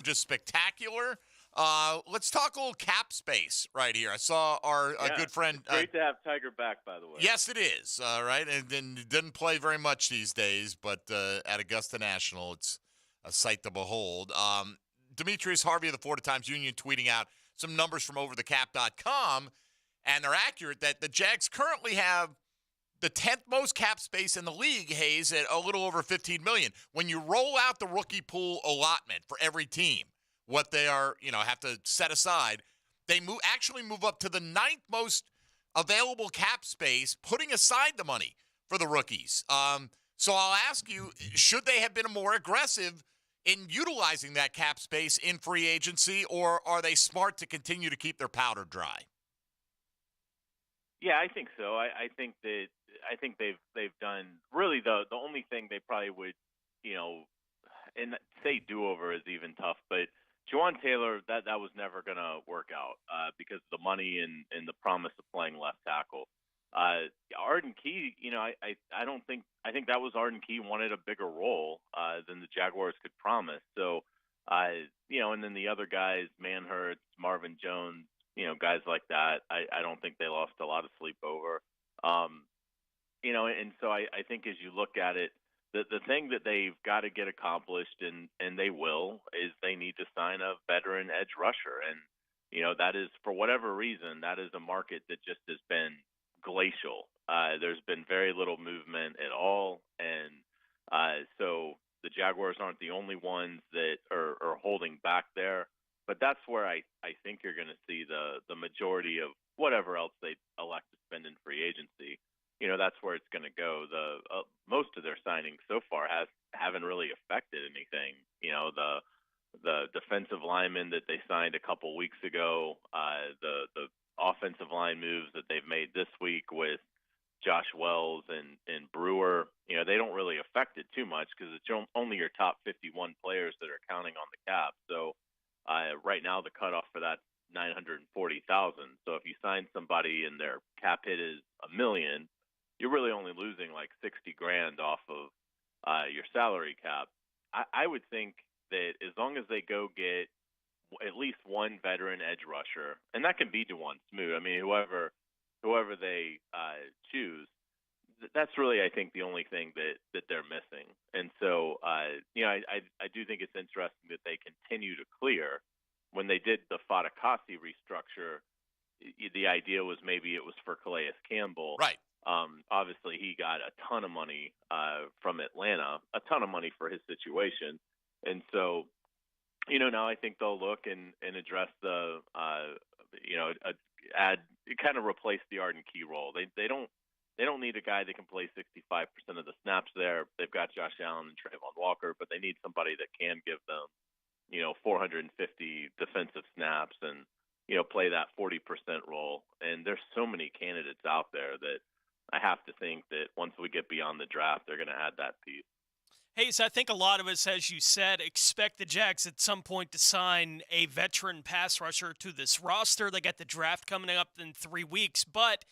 Just spectacular. Let's talk a little cap space right here. I saw our Yeah, good friend. it's great to have Tiger back, by the way. Yes, it is. Right, and then he didn't play very much these days, but at Augusta National, it's a sight to behold. Demetrius Harvey of the Florida Times Union tweeting out some numbers from OverTheCap.com, and they're accurate that the Jags currently have the 10th most cap space in the league, Hayes, at a little over 15 million. When you roll out the rookie pool allotment for every team, what they are, have to set aside, they actually move up to the ninth most available cap space, putting aside the money for the rookies. So I'll ask you, should they have been more aggressive in utilizing that cap space in free agency, or are they smart to continue to keep their powder dry? Yeah, I think so. I think they've done really the only thing they probably would, you know, and say do over is even tough, but Jawan Taylor that was never gonna work out because of the money and the promise of playing left tackle. Arden Key, I don't think I think that was Arden Key wanted a bigger role than the Jaguars could promise. So and then the other guys, Manhurts, Marvin Jones, guys like that, I don't think they lost a lot of sleep over. Um, and so I think as you look at it, the thing that they've got to get accomplished, and they will, is they need to sign a veteran edge rusher. And, that is, for whatever reason, that is a market that just has been glacial. There's been very little movement at all. And so the Jaguars aren't the only ones that are holding back there. But that's where I think you're going to see the majority of whatever else they elect to spend in free agency. That's where it's going to go. The most of their signings so far haven't really affected anything. The defensive linemen that they signed a couple weeks ago, the offensive line moves that they've made this week with Josh Wells and Brewer, they don't really affect it too much because it's only your top 51 players that are counting on the cap. So right now the cutoff for that 940,000. So if you sign somebody and their cap hit is $1 million, you're really only losing like 60 grand off of your salary cap. I would think that as long as they go get at least one veteran edge rusher, and that can be Dewan Smoot. I mean, whoever they choose, that's really, I think, the only thing that they're missing. And so, I do think it's interesting that they continue to clear. When they did the Fatukasi restructure, the idea was maybe it was for Calais Campbell. Right. Obviously, he got a ton of money from Atlanta, a ton of money for his situation. And so, now I think they'll look and address add kind of replace the Arden Key role. They don't need a guy that can play 65% of the snaps there. They've got Josh Allen and Trayvon Walker, but they need somebody that can give them, 450 defensive snaps and, play that 40% role. And there's so many candidates out there that I have to think that once we get beyond the draft, they're going to add that piece. Hayes, I think a lot of us, as you said, expect the Jags at some point to sign a veteran pass rusher to this roster. They got the draft coming up in 3 weeks. But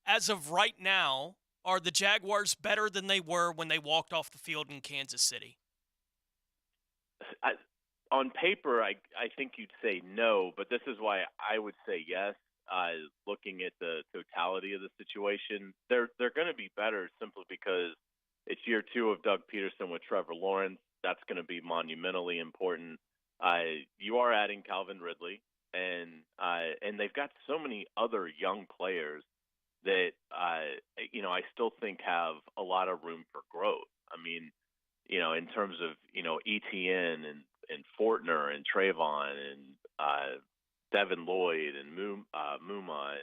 as of right now, are the Jaguars better than they were when they walked off the field in Kansas City? On paper, I think you'd say no, but this is why I would say yes. Looking at the totality of the situation, they're going to be better simply because it's year 2 of Doug Peterson with Trevor Lawrence. That's going to be monumentally important. You are adding Calvin Ridley, and they've got so many other young players that I still think have a lot of room for growth. I mean, in terms of ETN and Fortner and Trayvon and Devin Lloyd and Muma.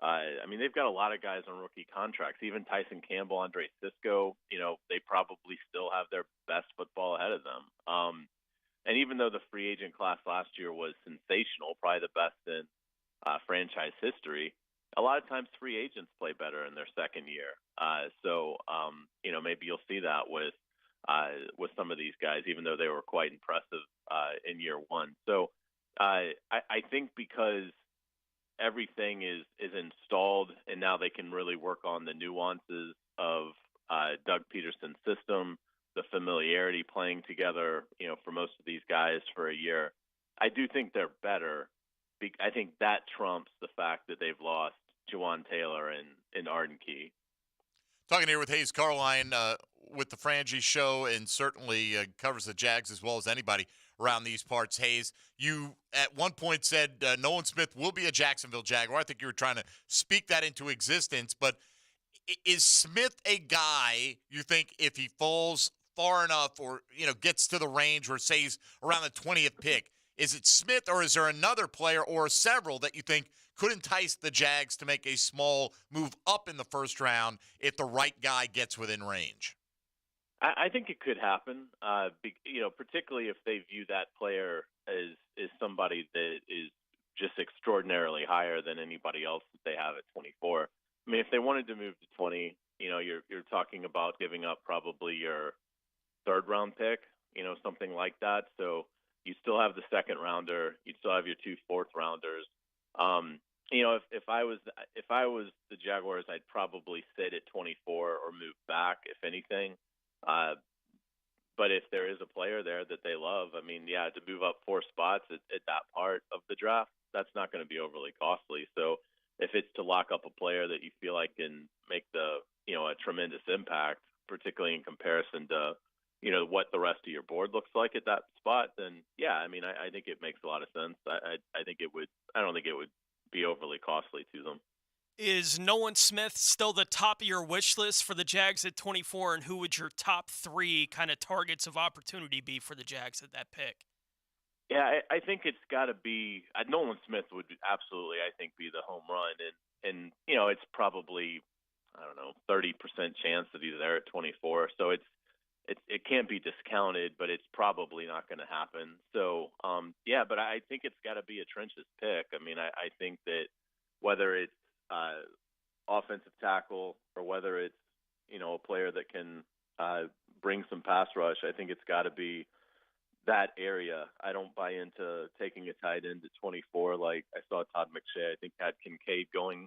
I mean, they've got a lot of guys on rookie contracts. Even Tyson Campbell, Andre Cisco, they probably still have their best football ahead of them. And even though the free agent class last year was sensational, probably the best in franchise history, a lot of times free agents play better in their second year. So maybe you'll see that with some of these guys, even though they were quite impressive in year 1. So I think because everything is installed and now they can really work on the nuances of Doug Peterson's system. the familiarity playing together, for most of these guys for a year. I do think they're better. I think that trumps the fact that they've lost Jawan Taylor and Arden Key. Talking here with Hayes Carline with the Frangie Show, and certainly covers the Jags as well as anybody around these parts. Hayes, you at one point said Nolan Smith will be a Jacksonville Jaguar. I think you were trying to speak that into existence, but is Smith a guy you think if he falls far enough or, gets to the range or say he's around the 20th pick, is it Smith or is there another player or several that you think could entice the Jags to make a small move up in the first round if the right guy gets within range? I think it could happen, particularly if they view that player as somebody that is just extraordinarily higher than anybody else that they have at 24. I mean, if they wanted to move to 20, you're talking about giving up probably your third round pick, something like that. So you still have the second rounder, you still have your 2 fourth rounders. If I was the Jaguars, I'd probably sit at 24 or move back, if anything. But if there is a player there that they love, I mean, yeah, to move up 4 spots at that part of the draft, that's not going to be overly costly. So if it's to lock up a player that you feel like can make a tremendous impact, particularly in comparison to, what the rest of your board looks like at that spot, then yeah, I mean, I think it makes a lot of sense. I think it would. I don't think it would be overly costly to them. Is Nolan Smith still the top of your wish list for the Jags at 24, and who would your top 3 kind of targets of opportunity be for the Jags at that pick? Yeah, I think it's got to be Nolan Smith would absolutely, I think, be the home run, and it's probably 30% chance that he's there at 24. So it can't be discounted, but it's probably not going to happen. So but I think it's got to be a trenches pick. I mean, I think that whether it's offensive tackle or whether it's a player that can bring some pass rush, I think it's got to be that area. I don't buy into taking a tight end at 24 like I saw Todd McShay. I think had Kincaid going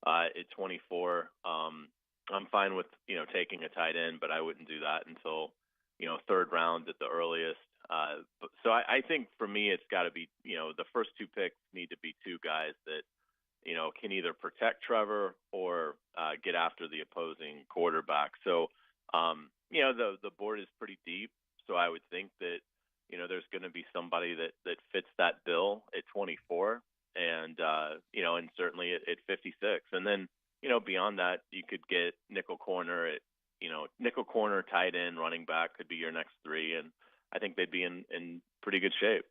at 24. I'm fine with taking a tight end, but I wouldn't do that until third round at the earliest. So I think for me it's got to be the first 2 picks need to be 2 guys that can either protect Trevor or get after the opposing quarterback. So the board is pretty deep, so I would think that there's going to be somebody that fits that bill at 24, and and certainly at 56, and then beyond that you could get nickel corner at nickel corner, tight end, running back could be your next 3, and I think they'd be in pretty good shape.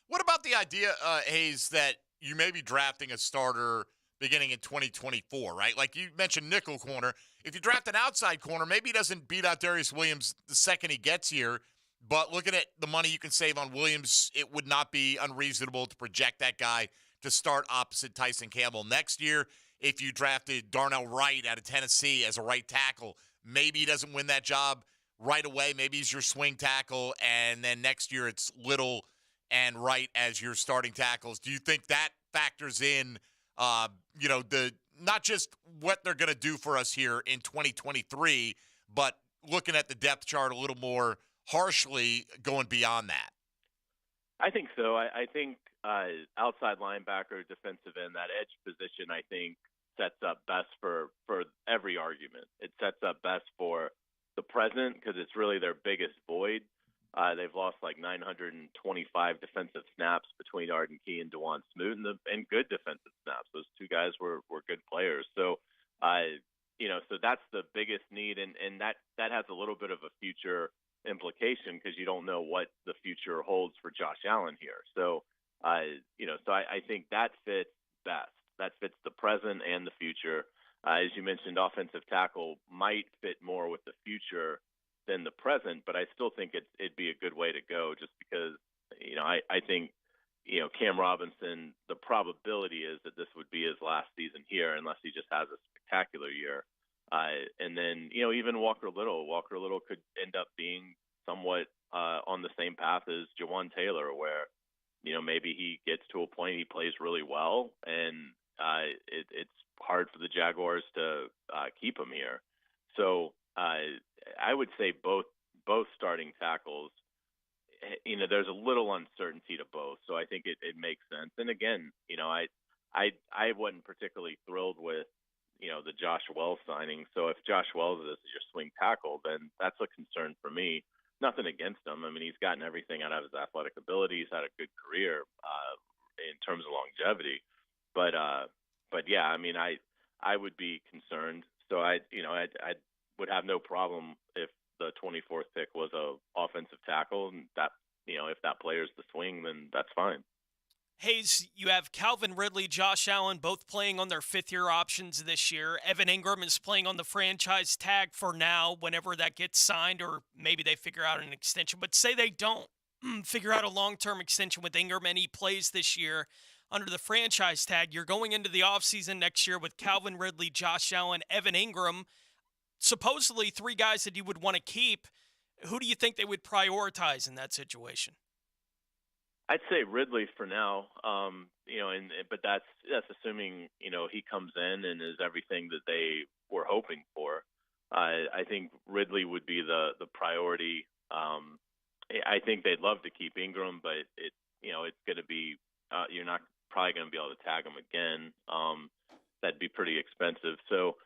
What about the idea, Hayes, that you may be drafting a starter beginning in 2024, right? Like you mentioned nickel corner. If you draft an outside corner, maybe he doesn't beat out Darius Williams the second he gets here, but looking at the money you can save on Williams, it would not be unreasonable to project that guy to start opposite Tyson Campbell next year. If you drafted Darnell Wright out of Tennessee as a right tackle, maybe he doesn't win that job right away. Maybe he's your swing tackle, and then next year it's Little and Wright as your starting tackles. Do you think that factors in, the not just what they're going to do for us here in 2023, but looking at the depth chart a little more harshly going beyond that? I think so. I think outside linebacker, defensive end, that edge position, I think sets up best for every argument. It sets up best for the present because it's really their biggest void. They've lost like 925 defensive snaps between Arden Key and Dewan Smoot, and good defensive snaps. Those 2 guys were good players. So, so that's the biggest need, and that has a little bit of a future implication because you don't know what the future holds for Josh Allen here. So, so I think that fits best. That fits the present and the future. As you mentioned, offensive tackle might fit more with the future than the present, but I still think it'd be a good way to go just because, I think, Cam Robinson, the probability is that this would be his last season here unless he just has a spectacular year. And then, even Walker Little could end up being somewhat on the same path as Jawan Taylor where, maybe he gets to a point he plays really well and it's hard for the Jaguars to keep him here. So I would say both both starting tackles, there's a little uncertainty to both. So I think it makes sense. And again, I wasn't particularly thrilled with, the Josh Wells signing. So if Josh Wells is your swing tackle, then that's a concern for me. Nothing against him. I mean, he's gotten everything out of his athletic ability. He's had a good career in terms of longevity. But yeah, I mean, I would be concerned. So I would have no problem if the 24th pick was a offensive tackle, and that, if that player's the swing, then that's fine. Hayes, you have Calvin Ridley, Josh Allen, both playing on their fifth-year options this year. Evan Ingram is playing on the franchise tag for now, whenever that gets signed, or maybe they figure out an extension. But say they don't figure out a long-term extension with Ingram and he plays this year under the franchise tag. You're going into the offseason next year with Calvin Ridley, Josh Allen, Evan Ingram, supposedly three guys that you would want to keep. Who do you think they would prioritize in that situation? I'd say Ridley for now, but that's assuming he comes in and is everything that they were hoping for. I think Ridley would be the priority. I think they'd love to keep Ingram, but it's going to be you're not probably going to be able to tag him again. That'd be pretty expensive. So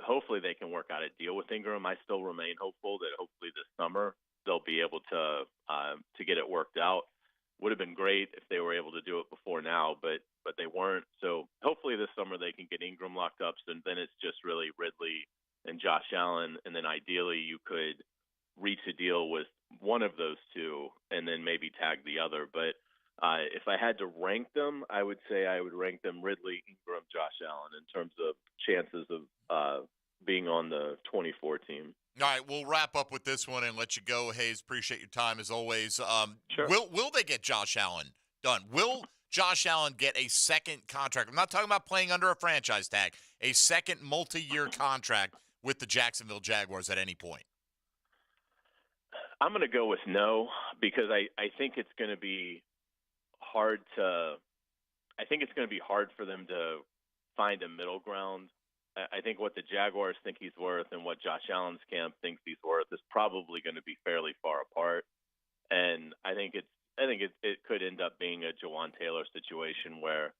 hopefully they can work out a deal with Ingram. I still remain hopeful that hopefully this summer they'll be able to get it worked out. Would have been great if they were able to do it before now, but they weren't. So hopefully this summer they can get Ingram locked up, and then it's just really Ridley and Josh Allen, and then ideally you could reach a deal with one of those two and then maybe tag the other. But if I had to rank them, I would say I would rank them Ridley, Ingram, Josh Allen in terms of chances of being on the 24 team. All right, we'll wrap up with this one and let you go, Hayes. Appreciate your time as always. Sure. Will they get Josh Allen done? Will Josh Allen get a second contract? I'm not talking about playing under a franchise tag. A second multi-year contract with the Jacksonville Jaguars at any point? I'm going to go with no, because I think it's going to be hard for them to find a middle ground. I think what the Jaguars think he's worth and what Josh Allen's camp thinks he's worth is probably going to be fairly far apart. And I think it could end up being a Jawan Taylor situation where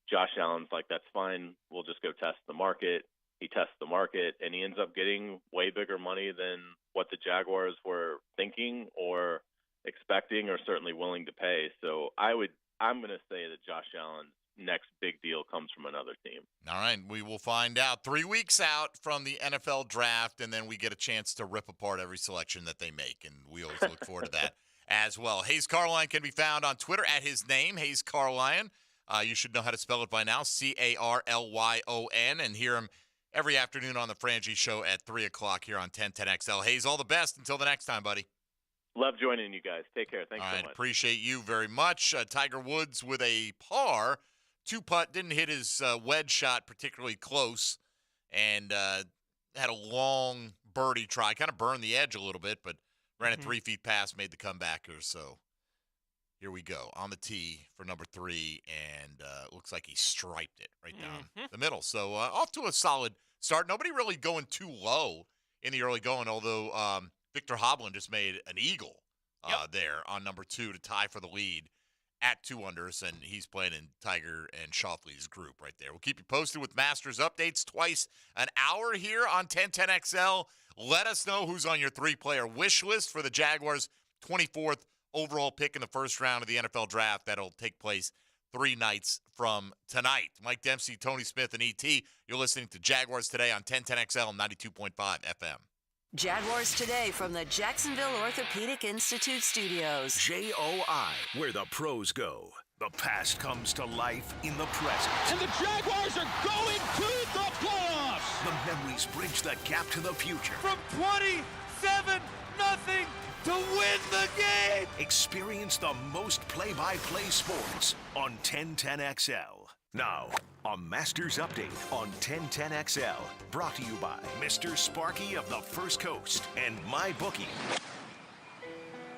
Josh Allen's like, that's fine, we'll just go test the market. He tests the market and he ends up getting way bigger money than what the Jaguars were thinking or expecting or certainly willing to pay. So I'm going to say that Josh Allen's next big deal comes from another team. All right, we will find out 3 weeks out from the NFL draft, and then we get a chance to rip apart every selection that they make, and we always look forward to that as well. Hayes Carlyon can be found on Twitter at his name, Hayes Carlyon. You should know how to spell it by now, Carlyon, and hear him every afternoon on the Frangie Show at 3 o'clock here on 1010XL. Hayes, all the best until the next time, buddy. Love joining you guys. Take care. Thanks so much. Appreciate you very much. Tiger Woods with a par. Two-putt, didn't hit his wedge shot particularly close, and had a long birdie try. Kind of burned the edge a little bit, but ran it 3 feet past, made the comebacker. So here we go on the tee for number 3, and looks like he striped it right down the middle. So off to a solid start. Nobody really going too low in the early going, although Victor Hovland just made an eagle there on number 2 to tie for the lead at 2 unders, and he's playing in Tiger and Schauffele's group right there. We'll keep you posted with Masters updates twice an hour here on 1010XL. Let us know who's on your 3-player wish list for the Jaguars' 24th overall pick in the first round of the NFL draft. That'll take place 3 nights from tonight. Mike Dempsey, Tony Smith, and E.T. You're listening to Jaguars Today on 1010XL 92.5 FM. Jaguars Today from the Jacksonville Orthopedic Institute Studios. JOI, where the pros go. The past comes to life in the present. And the Jaguars are going to the playoffs! The memories bridge the gap to the future. From 27-0 to win the game! Experience the most play-by-play sports on 1010XL. Now, a Masters update on 1010XL, brought to you by Mr. Sparky of the First Coast and MyBookie.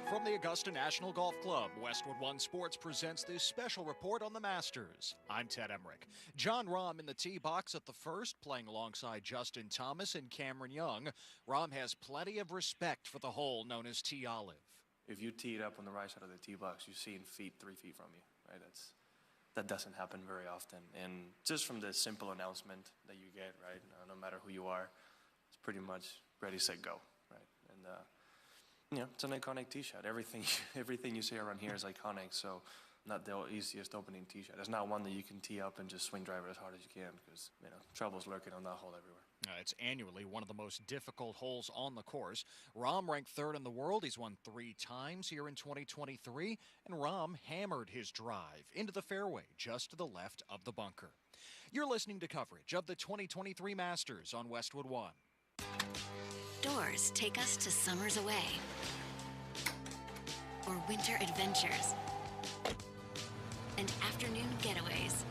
From the Augusta National Golf Club, Westwood One Sports presents this special report on the Masters. I'm Ted Emmerich. Jon Rahm in the tee box at the first, playing alongside Justin Thomas and Cameron Young. Rahm has plenty of respect for the hole known as Tee Olive. If you tee it up on the right side of the tee box, you're seeing feet 3 feet from you, right? That doesn't happen very often. And just from the simple announcement that you get, right, no matter who you are, it's pretty much ready, set, go, right? And it's an iconic tee shot. Everything you see around here is iconic. So, not the easiest opening tee shot. It's not one that you can tee up and just swing driver as hard as you can because trouble's lurking on that hole everywhere. It's annually one of the most difficult holes on the course. Rahm ranked third in the world. He's won 3 times here in 2023, and Rahm hammered his drive into the fairway just to the left of the bunker. You're listening to coverage of the 2023 Masters on Westwood One. Doors take us to summers away or winter adventures and afternoon getaways.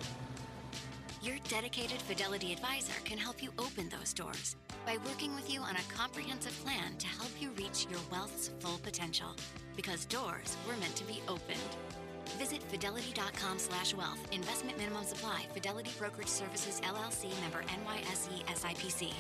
Your dedicated Fidelity advisor can help you open those doors by working with you on a comprehensive plan to help you reach your wealth's full potential. Because doors were meant to be opened. Visit fidelity.com/wealth. Investment minimum supply. Fidelity Brokerage Services, LLC, member NYSE SIPC.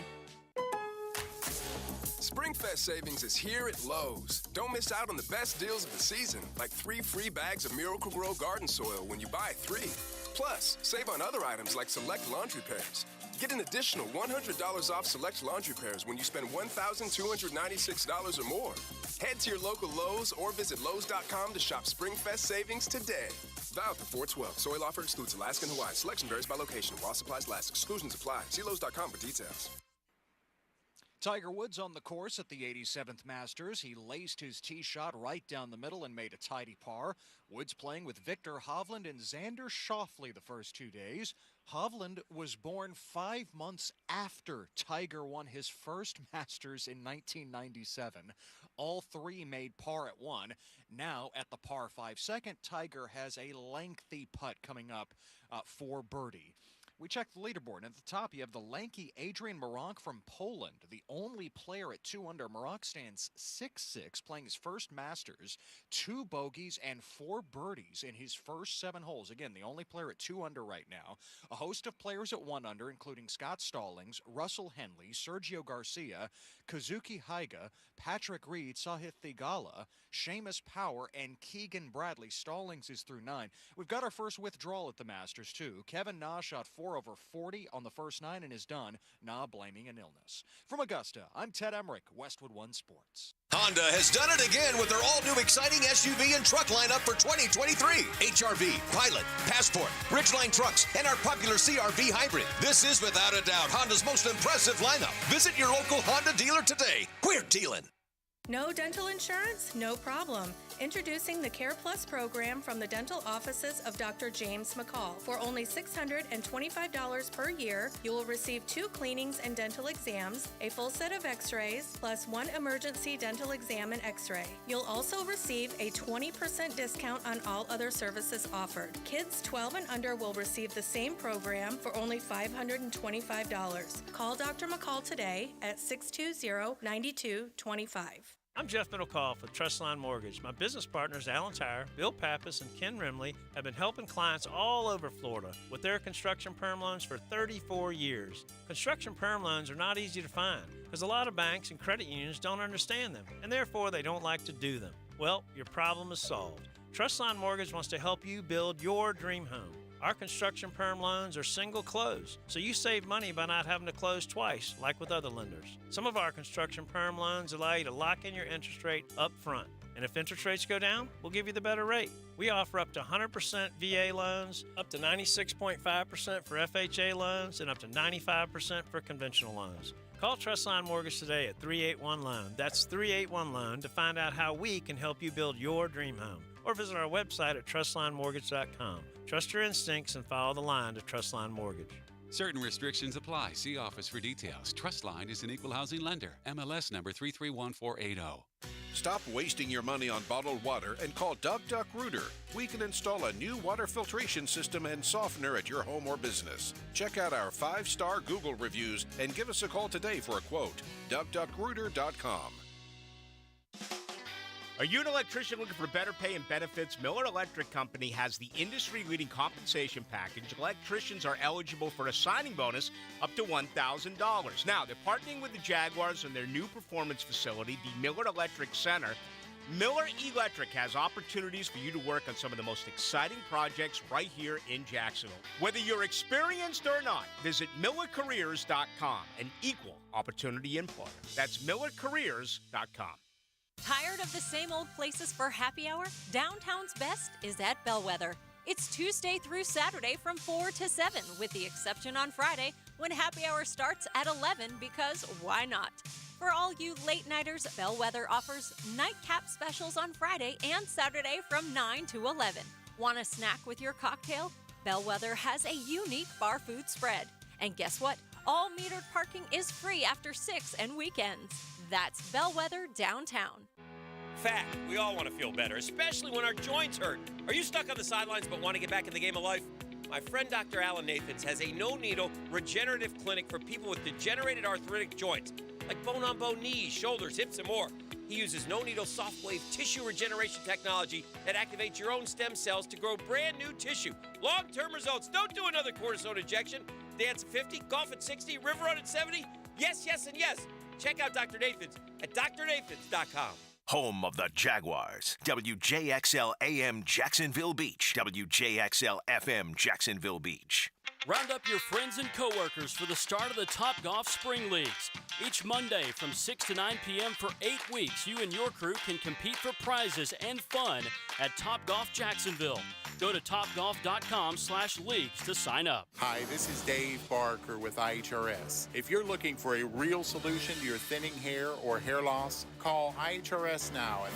SpringFest savings is here at Lowe's. Don't miss out on the best deals of the season, like 3 free bags of Miracle-Gro garden soil when you buy 3. Plus, save on other items like select laundry pairs. Get an additional $100 off select laundry pairs when you spend $1,296 or more. Head to your local Lowe's or visit Lowe's.com to shop SpringFest savings today. Valid through 4/12. Soil offer excludes Alaska and Hawaii. Selection varies by location. While supplies last. Exclusions apply. See Lowe's.com for details. Tiger Woods on the course at the 87th Masters. He laced his tee shot right down the middle and made a tidy par. Woods playing with Viktor Hovland and Xander Schauffele the first 2 days. Hovland was born 5 months after Tiger won his first Masters in 1997. All 3 made par at 1. Now at the par 5 second, Tiger has a lengthy putt coming up for birdie. We checked the leaderboard, and at the top you have the lanky Adrian Meronk from Poland, the only player at 2 under. Meronk stands 6'6", playing his first Masters, 2 bogeys and 4 birdies in his first 7 holes. Again, the only player at 2 under right now. A host of players at 1 under, including Scott Stallings, Russell Henley, Sergio Garcia, Kazuki Haiga, Patrick Reed, Sahith Theegala, Seamus Power, and Keegan Bradley. Stallings is through 9. We've got our first withdrawal at the Masters, too. Kevin Na shot 4 over 40 on the first 9 and is done, Na blaming an illness. From Augusta, I'm Ted Emmerich, Westwood One Sports. Honda has done it again with their all-new exciting SUV and truck lineup for 2023. HRV, Pilot, Passport, Ridgeline trucks, and our popular CRV hybrid. This is without a doubt Honda's most impressive lineup. Visit your local Honda dealer today. We're dealing. No dental insurance? No problem. Introducing the Care Plus program from the dental offices of Dr. James McCall. For only $625 per year, you will receive 2 cleanings and dental exams, a full set of x-rays, plus 1 emergency dental exam and x-ray. You'll also receive a 20% discount on all other services offered. Kids 12 and under will receive the same program for only $525. Call Dr. McCall today at 620-9225. I'm Jeff Middlecoff with Trustline Mortgage. My business partners, Alan Tyre, Bill Pappas, and Ken Rimley, have been helping clients all over Florida with their construction perm loans for 34 years. Construction perm loans are not easy to find because a lot of banks and credit unions don't understand them, and therefore they don't like to do them. Well, your problem is solved. Trustline Mortgage wants to help you build your dream home. Our construction perm loans are single close, so you save money by not having to close twice, like with other lenders. Some of our construction perm loans allow you to lock in your interest rate up front. And if interest rates go down, we'll give you the better rate. We offer up to 100% VA loans, up to 96.5% for FHA loans, and up to 95% for conventional loans. Call Trustline Mortgage today at 381-LOAN. That's 381-LOAN to find out how we can help you build your dream home. Or visit our website at trustlinemortgage.com. Trust your instincts and follow the line to Trustline Mortgage. Certain restrictions apply. See office for details. Trustline is an equal housing lender. MLS number 331480. Stop wasting your money on bottled water and call Duck Duck Rooter. We can install a new water filtration system and softener at your home or business. Check out our 5-star Google reviews and give us a call today for a quote. DuckDuckRooter.com. Are you an electrician looking for better pay and benefits? Miller Electric Company has the industry-leading compensation package. Electricians are eligible for a signing bonus up to $1,000. Now, they're partnering with the Jaguars in their new performance facility, the Miller Electric Center. Miller Electric has opportunities for you to work on some of the most exciting projects right here in Jacksonville. Whether you're experienced or not, visit MillerCareers.com, an equal opportunity employer. That's MillerCareers.com. Tired of the same old places for happy hour? Downtown's best is at Bellwether. It's Tuesday through Saturday from 4 to 7, with the exception on Friday when happy hour starts at 11 because why not? For all you late-nighters, Bellwether offers nightcap specials on Friday and Saturday from 9 to 11. Want a snack with your cocktail? Bellwether has a unique bar food spread. And guess what? All metered parking is free after 6 and weekends. That's Bellwether downtown. Fact, we all want to feel better, especially when our joints hurt. Are you stuck on the sidelines but want to get back in the game of life? My friend Dr. Alan Nathans has a no-needle regenerative clinic for people with degenerated arthritic joints, like bone-on-bone knees, shoulders, hips, and more. He uses no-needle soft wave tissue regeneration technology that activates your own stem cells to grow brand new tissue. Long-term results. Don't do another cortisone injection. Dance at 50, golf at 60, river run at 70. Yes, yes, and yes. Check out Dr. Nathans at drnathans.com. Home of the Jaguars. WJXL AM Jacksonville Beach. WJXL FM Jacksonville Beach. Round up your friends and coworkers for the start of the Topgolf Spring Leagues. Each Monday from 6 to 9 p.m. for 8 weeks, you and your crew can compete for prizes and fun at Topgolf Jacksonville. Go to topgolf.com/leagues to sign up. Hi, this is Dave Barker with IHRS. If you're looking for a real solution to your thinning hair or hair loss, call IHRS now at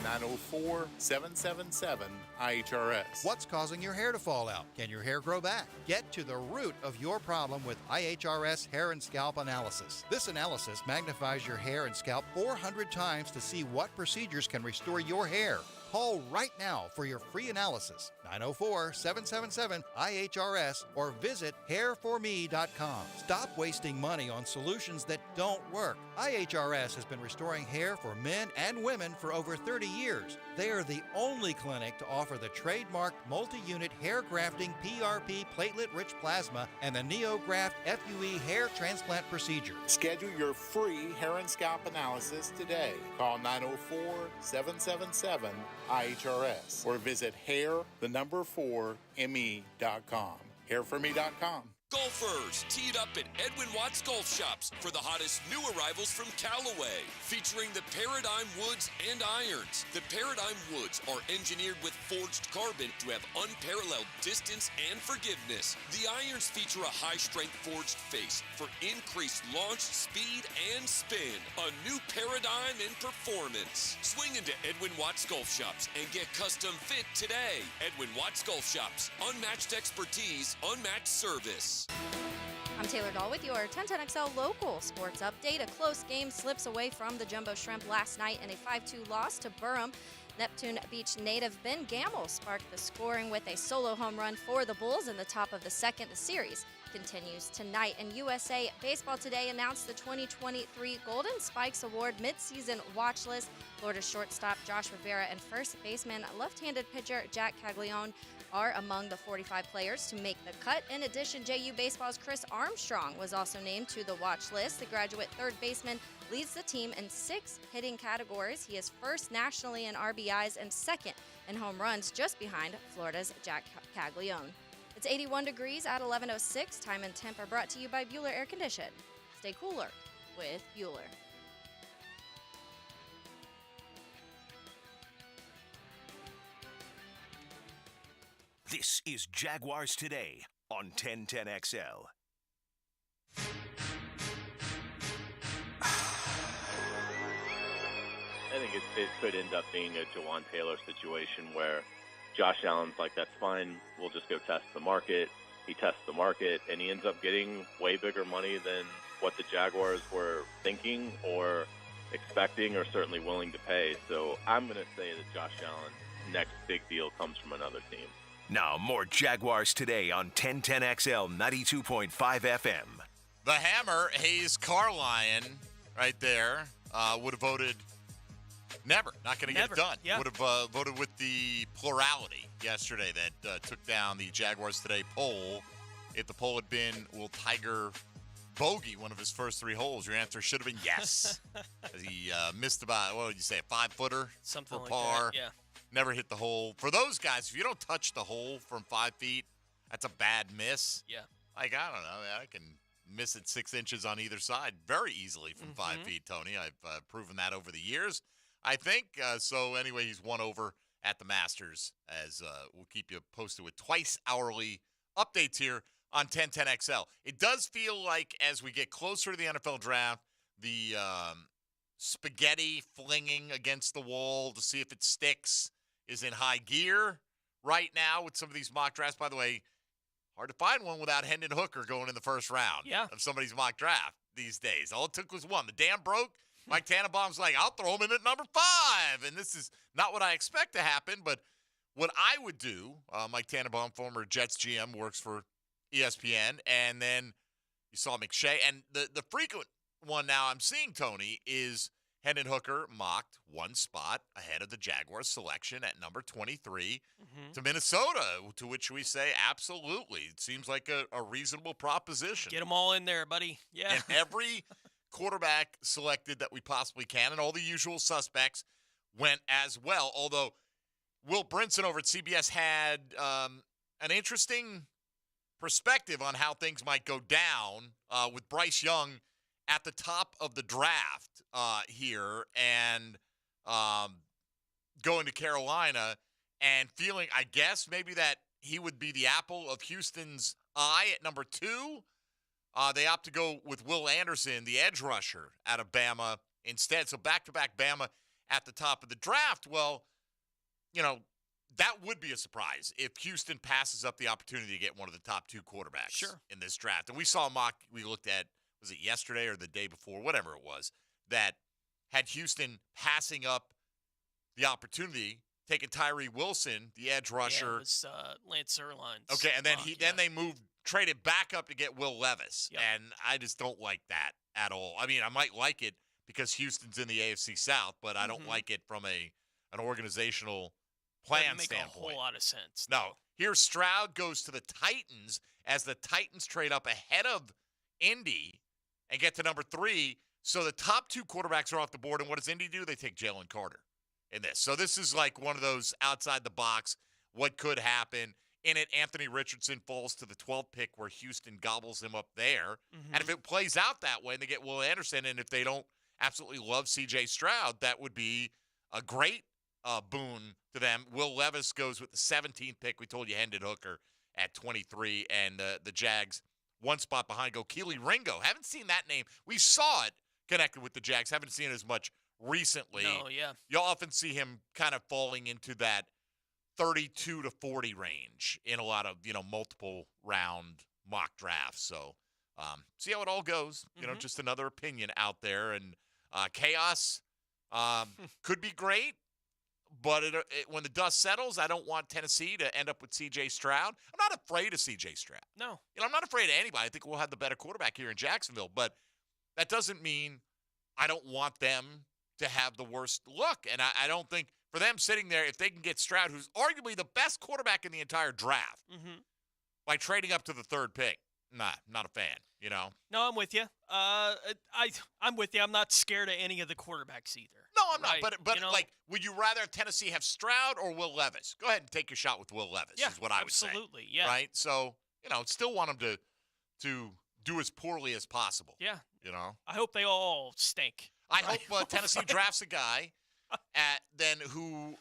904-777-IHRS. What's causing your hair to fall out? Can your hair grow back? Get to the root of your problem with IHRS Hair and Scalp Analysis. This analysis magnifies your hair and scalp 400 times to see what procedures can restore your hair. Call right now for your free analysis, 904-777-IHRS, or visit hairforme.com. Stop wasting money on solutions that don't work. IHRS has been restoring hair for men and women for over 30 years. They are the only clinic to offer the trademarked multi-unit hair grafting PRP platelet-rich plasma and the NeoGraft FUE hair transplant procedure. Schedule your free hair and scalp analysis today. Call 904-777-IHRS or visit hair4me.com. Hairforme.com. Golfers, teed up at Edwin Watts Golf Shops for the hottest new arrivals from Callaway, featuring the Paradigm Woods and Irons. The Paradigm Woods are engineered with forged carbon to have unparalleled distance and forgiveness. The irons feature a high-strength forged face for increased launch, speed, and spin. A new paradigm in performance. Swing into Edwin Watts Golf Shops and get custom fit today. Edwin Watts Golf Shops. Unmatched expertise, unmatched service. I'm Taylor Dahl with your 1010XL local sports update. A close game slips away from the Jumbo Shrimp last night in a 5-2 loss to Burham. Neptune Beach native Ben Gamble sparked the scoring with a solo home run for the Bulls in the top of the second. The series continues tonight. And USA Baseball today announced the 2023 Golden Spikes Award midseason watch list. Florida shortstop Josh Rivera and first baseman left-handed pitcher Jack Caglione are among the 45 players to make the cut. In addition, JU Baseball's Chris Armstrong was also named to the watch list. The graduate third baseman leads the team in 6 hitting categories. He is first nationally in RBIs and second in home runs, just behind Florida's Jack Caglione. It's 81 degrees at 11:06. Time and temp are brought to you by Bueller Air Condition. Stay cooler with Bueller. This is Jaguars Today on 1010XL. I think it could end up being a Jawan Taylor situation where Josh Allen's like, that's fine, we'll just go test the market. He tests the market, and he ends up getting way bigger money than what the Jaguars were thinking or expecting or certainly willing to pay. So I'm going to say that Josh Allen's next big deal comes from another team. Now, more Jaguars Today on 1010XL 92.5 FM. The Hammer, Hayes Carlyon, right there, would have voted Never. Not going to get it Never. done. Yeah. Would have voted with the plurality yesterday that took down the Jaguars Today poll. If the poll had been, will Tiger bogey one of his first 3 holes, your answer should have been yes. He missed about, what would you say, a 5-footer Something for like par. that, yeah. Never hit the hole. For those guys, if you don't touch the hole from 5 feet, that's a bad miss. Yeah. Like, I don't know. I can miss it 6 inches on either side very easily from 5 feet, Tony. I've proven that over the years, I think. So, anyway, he's 1 over at the Masters, as we'll keep you posted with twice hourly updates here on 1010XL. It does feel like as we get closer to the NFL draft, the spaghetti flinging against the wall to see if it sticks is in high gear right now with some of these mock drafts. By the way, hard to find one without Hendon Hooker going in the first round of somebody's mock draft these days. All it took was one. The dam broke. Mike Tannenbaum's like, I'll throw him in at number 5. And this is not what I expect to happen, but what I would do, Mike Tannenbaum, former Jets GM, works for ESPN, and then you saw McShay. And the frequent one now I'm seeing, Tony, is Hendon Hooker mocked 1 spot ahead of the Jaguars selection at number 23 to Minnesota, to which we say absolutely. It seems like a reasonable proposition. Get them all in there, buddy. Yeah. And every quarterback selected that we possibly can, and all the usual suspects went as well, although Will Brinson over at CBS had an interesting perspective on how things might go down with Bryce Young at the top of the draft here and going to Carolina and feeling, I guess, maybe that he would be the apple of Houston's eye at number 2. They opt to go with Will Anderson, the edge rusher, out of Bama instead. So back-to-back Bama at the top of the draft. Well, you know, that would be a surprise if Houston passes up the opportunity to get one of the top 2 quarterbacks in this draft. And we saw a mock we looked at, was it yesterday or the day before, whatever it was, that had Houston passing up the opportunity, taking Tyree Wilson, the edge rusher. Yeah, it was Lance Erline's Okay, and then mock, then they traded back up to get Will Levis. Yep. And I just don't like that at all. I mean, I might like it because Houston's in the AFC South, but I don't like it from an organizational plan Doesn't make standpoint. a whole lot of sense. No. Here, Stroud goes to the Titans as the Titans trade up ahead of Indy and get to number 3. So the top 2 quarterbacks are off the board. And what does Indy do? They take Jalen Carter in this. So this is like one of those outside the box, what could happen. In it, Anthony Richardson falls to the 12th pick where Houston gobbles him up there. And if it plays out that way and they get Will Anderson, and if they don't absolutely love C.J. Stroud, that would be a great boon to them. Will Levis goes with the 17th pick. We told you Hendon Hooker at 23, and the Jags 1 spot behind go Keely Ringo. Haven't seen that name. We saw it connected with the Jags. Haven't seen it as much recently. No, yeah. You'll often see him kind of falling into that 32 to 40 range in a lot of, multiple round mock drafts. So see how it all goes. Just another opinion out there. And chaos could be great. But when the dust settles, I don't want Tennessee to end up with C.J. Stroud. I'm not afraid of C.J. Stroud. No. I'm not afraid of anybody. I think we'll have the better quarterback here in Jacksonville. But that doesn't mean I don't want them to have the worst look. And I don't think for them sitting there, if they can get Stroud, who's arguably the best quarterback in the entire draft, by trading up to the 3rd pick, not a fan, No, I'm with you. I'm with you. I'm not scared of any of the quarterbacks either. No, I'm not. But would you rather Tennessee have Stroud or Will Levis? Go ahead and take your shot with Will Levis. Yeah, is what I would say. absolutely. Yeah. Right. So still want them to do as poorly as possible. Yeah. I hope they all stink. I hope Tennessee drafts a guy who,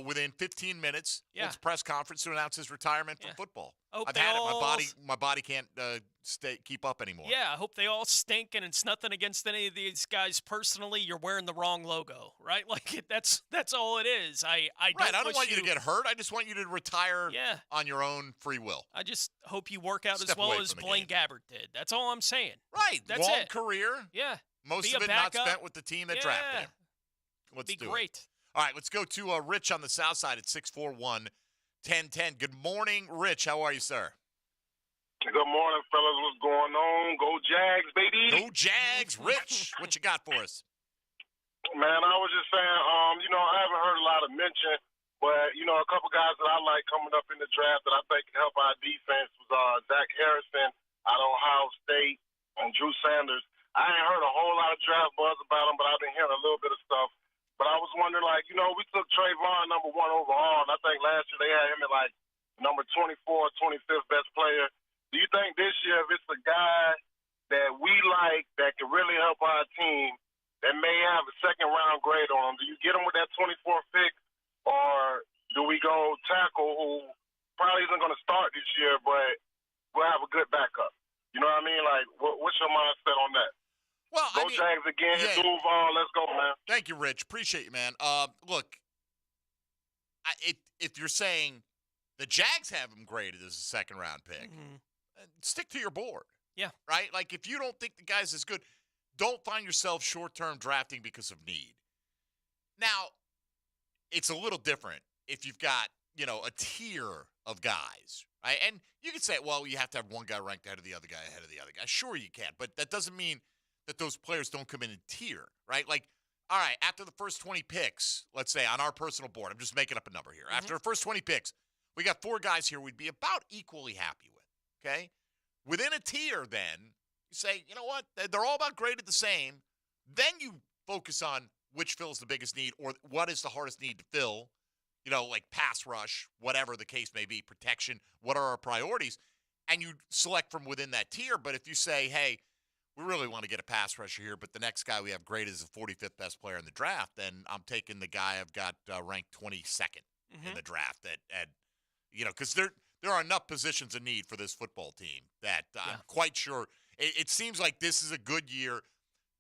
within 15 minutes holds press conference to announce his retirement from football. I've had it. My body can't keep up anymore. Yeah, I hope they all stink, and it's nothing against any of these guys personally. You're wearing the wrong logo, right? Like that's all it is. I don't want you to get hurt. I just want you to retire on your own free will. I just hope you work out as well as Blaine Gabbert did. That's all I'm saying. Right. That's long it. career. Yeah. Most of it not spent with the team that drafted him. Let's be do great. It. All right, let's go to Rich on the south side at 641-1010. Good morning, Rich. How are you, sir? Good morning, fellas. What's going on? Go Jags, baby. Go Jags. Rich, what you got for us? Man, I was just saying, I haven't heard a lot of mention, but, a couple guys that I like coming up in the draft that I think can help our defense was Zach Harrison out of Ohio State and Drew Sanders. I ain't heard a whole lot of draft buzz about them, but I've been hearing a little bit of stuff. But I was wondering, we took Trayvon number 1 overall, and I think last year they had him at, number 24, 25th best player. Do you think this year, if it's a guy that we like that can really help our team, that may have a second-round grade on him, do you get him with that 24th pick, or do we go tackle who probably isn't going to start this year, but will have a good backup? You know what I mean? What's your mindset on that? Well, go Jags again, Duval, let's go, man. Thank you, Rich. Appreciate you, man. Look, if you're saying the Jags have him graded as a second-round pick, stick to your board. Yeah. Right? If you don't think the guy's as good, don't find yourself short-term drafting because of need. Now, it's a little different if you've got, a tier of guys, right? And you can say, well, you have to have one guy ranked ahead of the other guy ahead of the other guy. Sure you can, but that doesn't mean that those players don't come in tier, right? All right, after the first 20 picks, let's say on our personal board, I'm just making up a number here. After the first 20 picks, we got 4 guys here we'd be about equally happy with, okay? Within a tier, then, you say, you know what? They're all about graded the same. Then you focus on which fills the biggest need or what is the hardest need to fill, pass rush, whatever the case may be, protection, what are our priorities? And you select from within that tier. But if you say, hey, we really want to get a pass rusher here, but the next guy we have graded is the 45th best player in the draft, then I'm taking the guy I've got ranked 22nd in the draft because there are enough positions of need for this football team that I'm quite sure it seems like this is a good year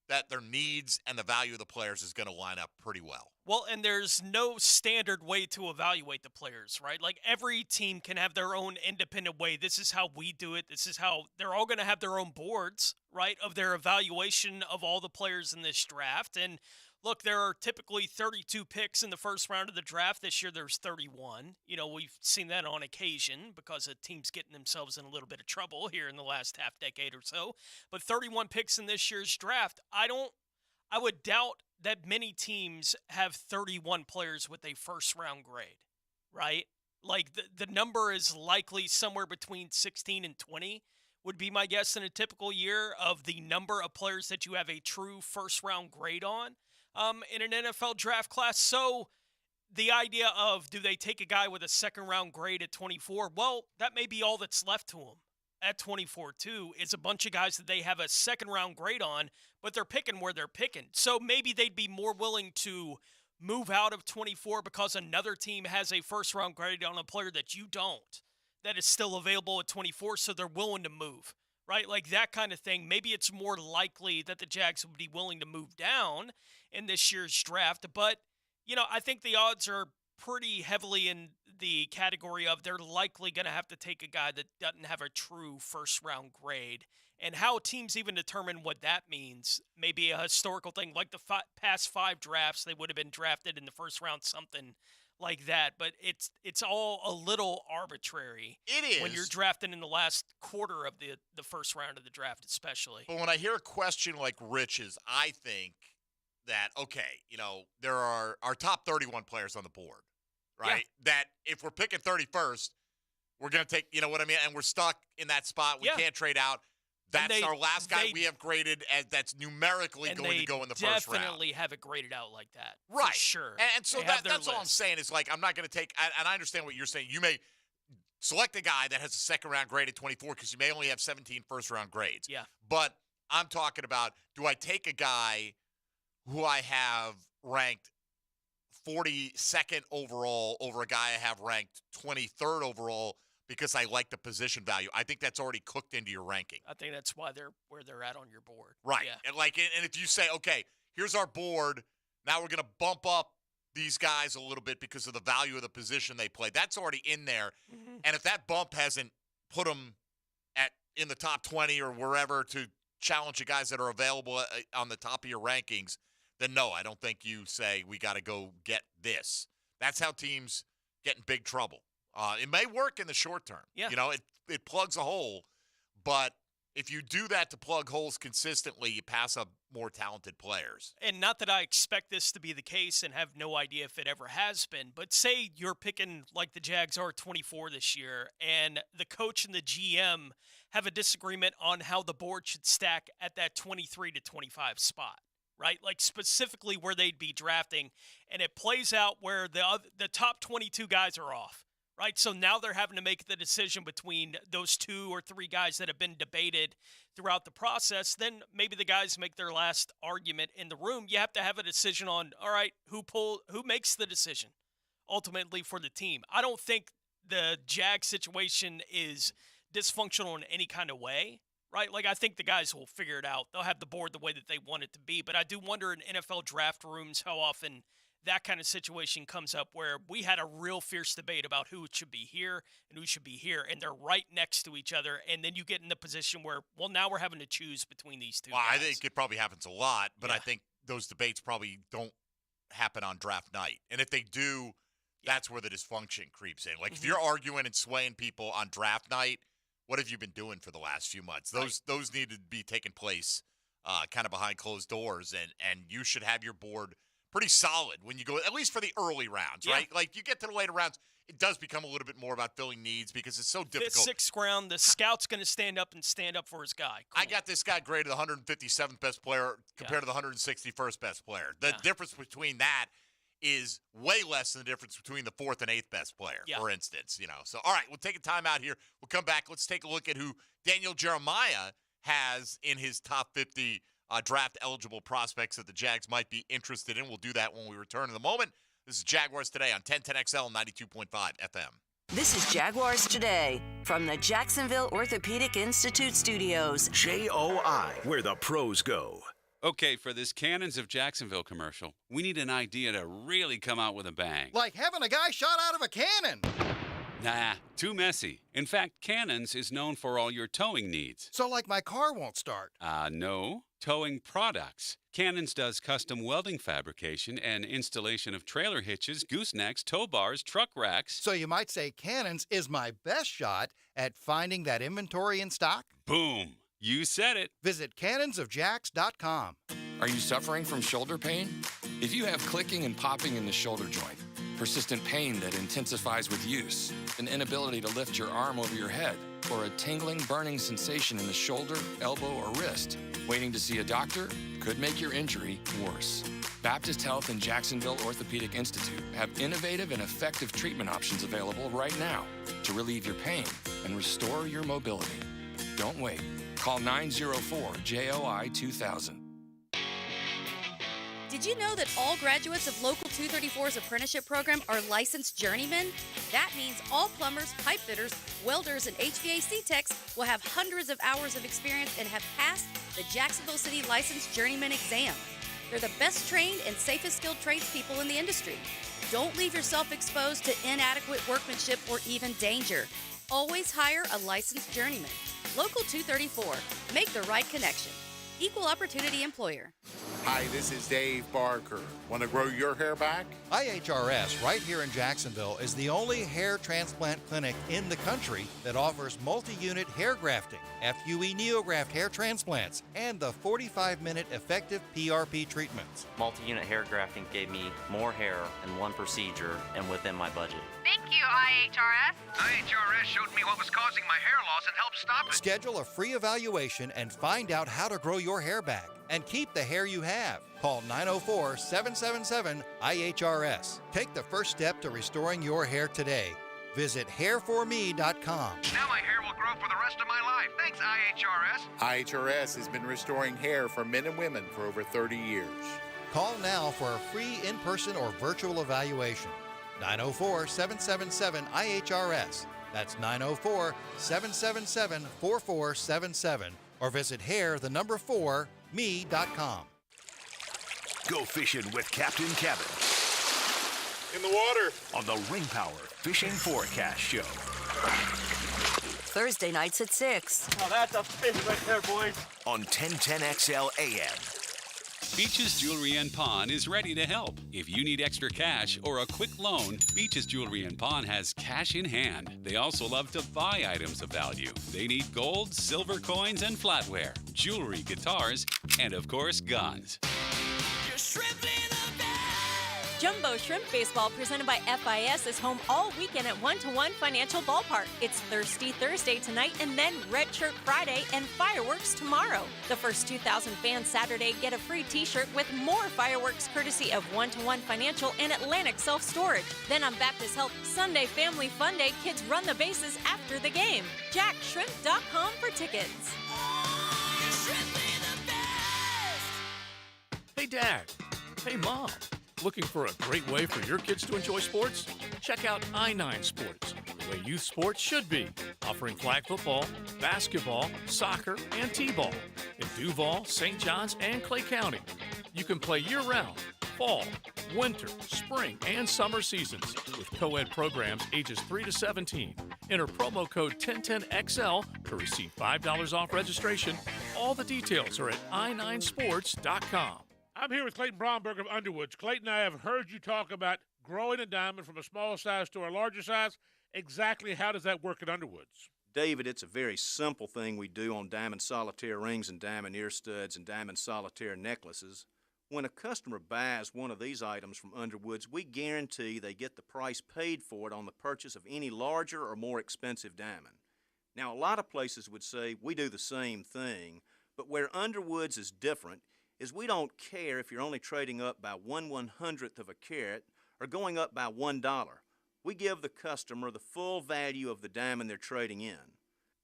that their needs and the value of the players is going to line up pretty well. Well, and there's no standard way to evaluate the players, right? Every team can have their own independent way. This is how we do it. This is how they're all going to have their own boards, right, of their evaluation of all the players in this draft. And look, there are typically 32 picks in the first round of the draft. This year there's 31. We've seen that on occasion because a team's getting themselves in a little bit of trouble here in the last half decade or so. But 31 picks in this year's draft, I would doubt that many teams have 31 players with a first-round grade, right? The number is likely somewhere between 16 and 20 would be my guess in a typical year of the number of players that you have a true first-round grade on in an NFL draft class. So the idea of do they take a guy with a second-round grade at 24? Well, that may be all that's left to him. At 24, too, is a bunch of guys that they have a second-round grade on, but they're picking where they're picking. So maybe they'd be more willing to move out of 24 because another team has a first-round grade on a player that you don't, that is still available at 24, so they're willing to move, right? That kind of thing. Maybe it's more likely that the Jags would be willing to move down in this year's draft. But, I think the odds are pretty heavily in the category of they're likely going to have to take a guy that doesn't have a true first-round grade. And how teams even determine what that means may be a historical thing. Like the past 5 drafts, they would have been drafted in the first round, something like that. But it's all a little arbitrary. It is. When you're drafting in the last quarter of the first round of the draft especially. But when I hear a question like Rich's, I think that, there are our top 31 players on the board, right? Yeah. That if we're picking 31st, we're going to take, you know what I mean? And we're stuck in that spot. We can't trade out. That's our last guy we have graded as that's numerically going to go in the first round. Definitely have it graded out like that. Right. For sure. And so that's all I'm saying is I'm not going to take, and I understand what you're saying. You may select a guy that has a second round grade at 24 because you may only have 17 first round grades. Yeah. But I'm talking about, do I take a guy who I have ranked 42nd overall over a guy I have ranked 23rd overall because I like the position value? I think that's already cooked into your ranking. I think that's why they're where they're at on your board. Right. Yeah. And if you say, okay, here's our board, now we're going to bump up these guys a little bit because of the value of the position they play. That's already in there. Mm-hmm. And if that bump hasn't put them in the top 20 or wherever to challenge the guys that are available on the top of your rankings, then no, I don't think you say we got to go get this. That's how teams get in big trouble. It may work in the short term. Yeah. It plugs a hole, but if you do that to plug holes consistently, you pass up more talented players. And not that I expect this to be the case and have no idea if it ever has been, but say you're picking like the Jags are 24 this year, and the coach and the GM have a disagreement on how the board should stack at that 23 to 25 spot, right? Like specifically where they'd be drafting, and it plays out where the top 22 guys are off. Right, so now they're having to make the decision between those 2 or 3 guys that have been debated throughout the process. Then maybe the guys make their last argument in the room. You have to have a decision on, all right, who makes the decision ultimately for the team. I don't think the Jag situation is dysfunctional in any kind of way, right? Like I think the guys will figure it out. They'll have the board the way that they want it to be. But I do wonder in NFL draft rooms how often that kind of situation comes up where we had a real fierce debate about who should be here and who should be here, and they're right next to each other, and then you get in the position where, well, now we're having to choose between these two guys. I think it probably happens a lot, but I think those debates probably don't happen on draft night. And if they do, that's where the dysfunction creeps in. Like if you're arguing and swaying people on draft night, what have you been doing for the last few months? Those need to be taking place kind of behind closed doors, and you should have your board pretty solid when you go, at least for the early rounds, right? Like you get to the later rounds, it does become a little bit more about filling needs because it's so difficult. Fifth, 6th round, the scout's going to stand up for his guy. Cool. I got this guy graded the 157th best player compared to the 161st best player. The difference between that is way less than the difference between the 4th and 8th best player, for instance. So, all right, we'll take a time out here. We'll come back. Let's take a look at who Daniel Jeremiah has in his top 50 draft-eligible prospects that the Jags might be interested in. We'll do that when we return in a moment. This is Jaguars Today on 1010XL 92.5 FM. This is Jaguars Today from the Jacksonville Orthopedic Institute Studios. JOI, where the pros go. Okay, for this Cannons of Jacksonville commercial, we need an idea to really come out with a bang. Like having a guy shot out of a cannon. Nah, too messy. In fact, Cannons is known for all your towing needs. So like my car won't start. No. Towing products. Cannons does custom welding fabrication and installation of trailer hitches, goosenecks, tow bars, truck racks. So you might say Cannons is my best shot at finding that inventory in stock? Boom. You said it. Visit cannonsofjacks.com. Are you suffering from shoulder pain? If you have clicking and popping in the shoulder joint, persistent pain that intensifies with use, an inability to lift your arm over your head, or a tingling, burning sensation in the shoulder, elbow, or wrist, waiting to see a doctor could make your injury worse. Baptist Health and Jacksonville Orthopedic Institute have innovative and effective treatment options available right now to relieve your pain and restore your mobility. Don't wait. Call 904-JOI-2000. Did you know that all graduates of Local 234's apprenticeship program are licensed journeymen? That means all plumbers, pipe fitters, welders, and HVAC techs will have hundreds of hours of experience and have passed the Jacksonville City Licensed Journeyman exam. They're the best trained and safest skilled tradespeople in the industry. Don't leave yourself exposed to inadequate workmanship or even danger. Always hire a licensed journeyman. Local 234. Make the right connection. Equal opportunity employer. Hi, this is Dave Barker. Want to grow your hair back? IHRS, right here in Jacksonville, is the only hair transplant clinic in the country that offers multi-unit hair grafting, FUE NeoGraft hair transplants, and the 45-minute effective PRP treatments. Multi-unit hair grafting gave me more hair in one procedure and within my budget. Thank you, IHRS. IHRS showed me what was causing my hair loss and helped stop it. Schedule a free evaluation and find out how to grow your hair back and keep the hair you have. Call 904-777-IHRS. Take the first step to restoring your hair today. Visit hairforme.com. Now my hair will grow for the rest of my life. Thanks, IHRS. IHRS has been restoring hair for men and women for over 30 years. Call now for a free in-person or virtual evaluation. 904-777-IHRS. That's 904-777-4477. Or visit hair4me.com. Go fishing with Captain Kevin. In the water. On the Ring Power Fishing Forecast Show. Thursday nights at 6. Now that's a fish right there, boys. On 1010XL AM. Beaches Jewelry and Pawn is ready to help. If you need extra cash or a quick loan, Beaches Jewelry and Pawn has cash in hand. They also love to buy items of value. They need gold, silver coins, and flatware, jewelry, guitars, and of course, guns. Jumbo Shrimp Baseball presented by FIS is home all weekend at 1-to-1 Financial Ballpark. It's Thirsty Thursday tonight and then Red Shirt Friday and fireworks tomorrow. The first 2,000 fans Saturday get a free t-shirt with more fireworks courtesy of 1-to-1 Financial and Atlantic Self-Storage. Then on Baptist Health Sunday Family Fun Day, kids run the bases after the game. JackShrimp.com for tickets. Hey, Dad. Hey, Mom. Looking for a great way for your kids to enjoy sports? Check out I-9 Sports, the way youth sports should be, offering flag football, basketball, soccer, and t-ball in Duval, St. Johns, and Clay County. You can play year-round, fall, winter, spring, and summer seasons with co-ed programs ages 3 to 17. Enter promo code 1010XL to receive $5 off registration. All the details are at i9sports.com. I'm here with Clayton Bromberg of Underwoods. Clayton, I have heard you talk about growing a diamond from a small size to a larger size. Exactly how does that work at Underwoods? David, it's a very simple thing we do on diamond solitaire rings and diamond ear studs and diamond solitaire necklaces. When a customer buys one of these items from Underwoods, we guarantee they get the price paid for it on the purchase of any larger or more expensive diamond. Now, a lot of places would say we do the same thing, but where Underwoods is different is we don't care if you're only trading up by 1/100th of a carat or going up by $1. We give the customer the full value of the diamond they're trading in.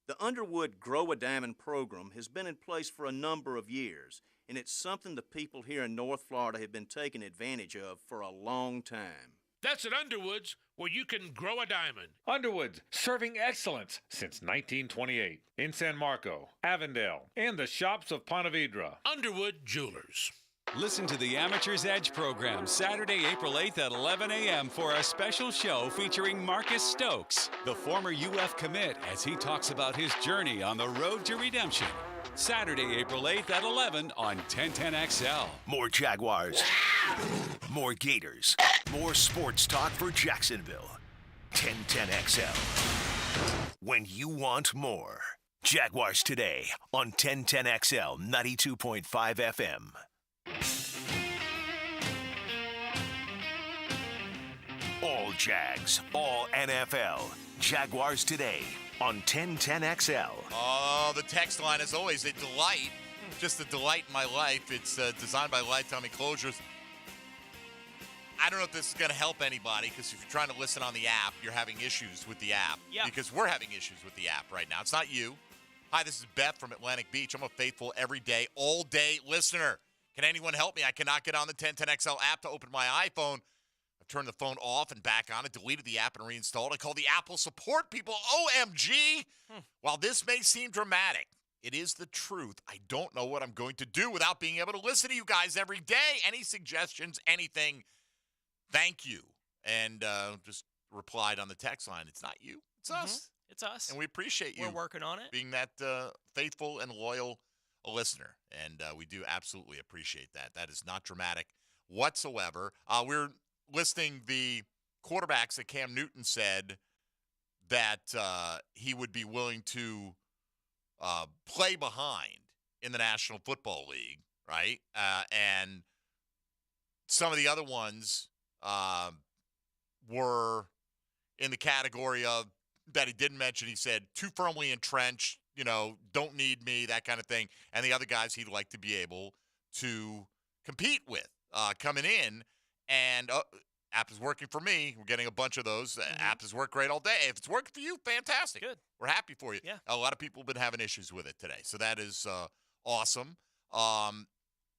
The Underwood Grow a Diamond program has been in place for a number of years, and it's something the people here in North Florida have been taking advantage of for a long time. That's at Underwoods, where you can grow a diamond. Underwoods, serving excellence since 1928 in San Marco, Avondale, and the shops of Ponte Vedra. Underwood Jewelers. Listen to the Amateur's Edge program Saturday, April 8th at 11 a.m. for a special show featuring Marcus Stokes, the former UF commit, as he talks about his journey on the road to redemption. Saturday, April 8th at 11 on 1010XL. More Jaguars, more Gators, more sports talk for Jacksonville. 1010XL. When you want more. Jaguars today on 1010XL 92.5 FM. All Jags, all NFL. Jaguars today on 1010XL. Oh, the text line, as always, a delight. Just a delight in my life. It's designed by Lifetime Enclosures. I don't know if this is going to help anybody, because if you're trying to listen on the app, you're having issues with the app. Yeah. Because we're having issues with the app right now. It's not you. Hi, this is Beth from Atlantic Beach. I'm a faithful, everyday, all-day listener. Can anyone help me? I cannot get on the 1010XL app to open my iPhone. I've turned the phone off and back on it, deleted the app and reinstalled. I called the Apple support people. OMG! While this may seem dramatic, it is the truth. I don't know what I'm going to do without being able to listen to you guys every day. Any suggestions, anything, thank you. And just replied on the text line, it's not you, it's us. It's us. And we appreciate you. We're working on it. Being that faithful and loyal a listener. And we do absolutely appreciate that. That is not dramatic whatsoever. We're listing the quarterbacks that Cam Newton said that he would be willing to play behind in the National Football League, right? And some of the other ones were in the category of that he didn't mention. He said, too firmly entrenched, don't need me, that kind of thing. And the other guys he'd like to be able to compete with coming in. And app is working for me. We're getting a bunch of those. App has worked great all day. If it's working for you, fantastic. Good. We're happy for you. Yeah. A lot of people have been having issues with it today. So that is awesome.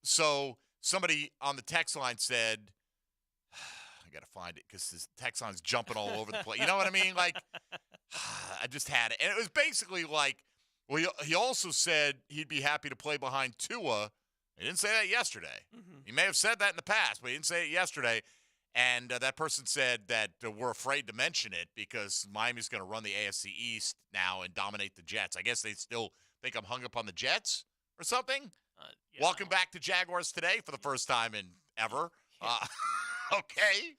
So somebody on the text line said, I got to find it because this text line's jumping all over the place. You know what I mean? Like, I just had it. And it was basically like, well, he also said he'd be happy to play behind Tua. He didn't say that yesterday. He may have said that in the past, but he didn't say it yesterday. And that person said that we're afraid to mention it because Miami's going to run the AFC East now and dominate the Jets. I guess they still think I'm hung up on the Jets or something. Welcome back to Jaguars Today for the first time in ever. Okay.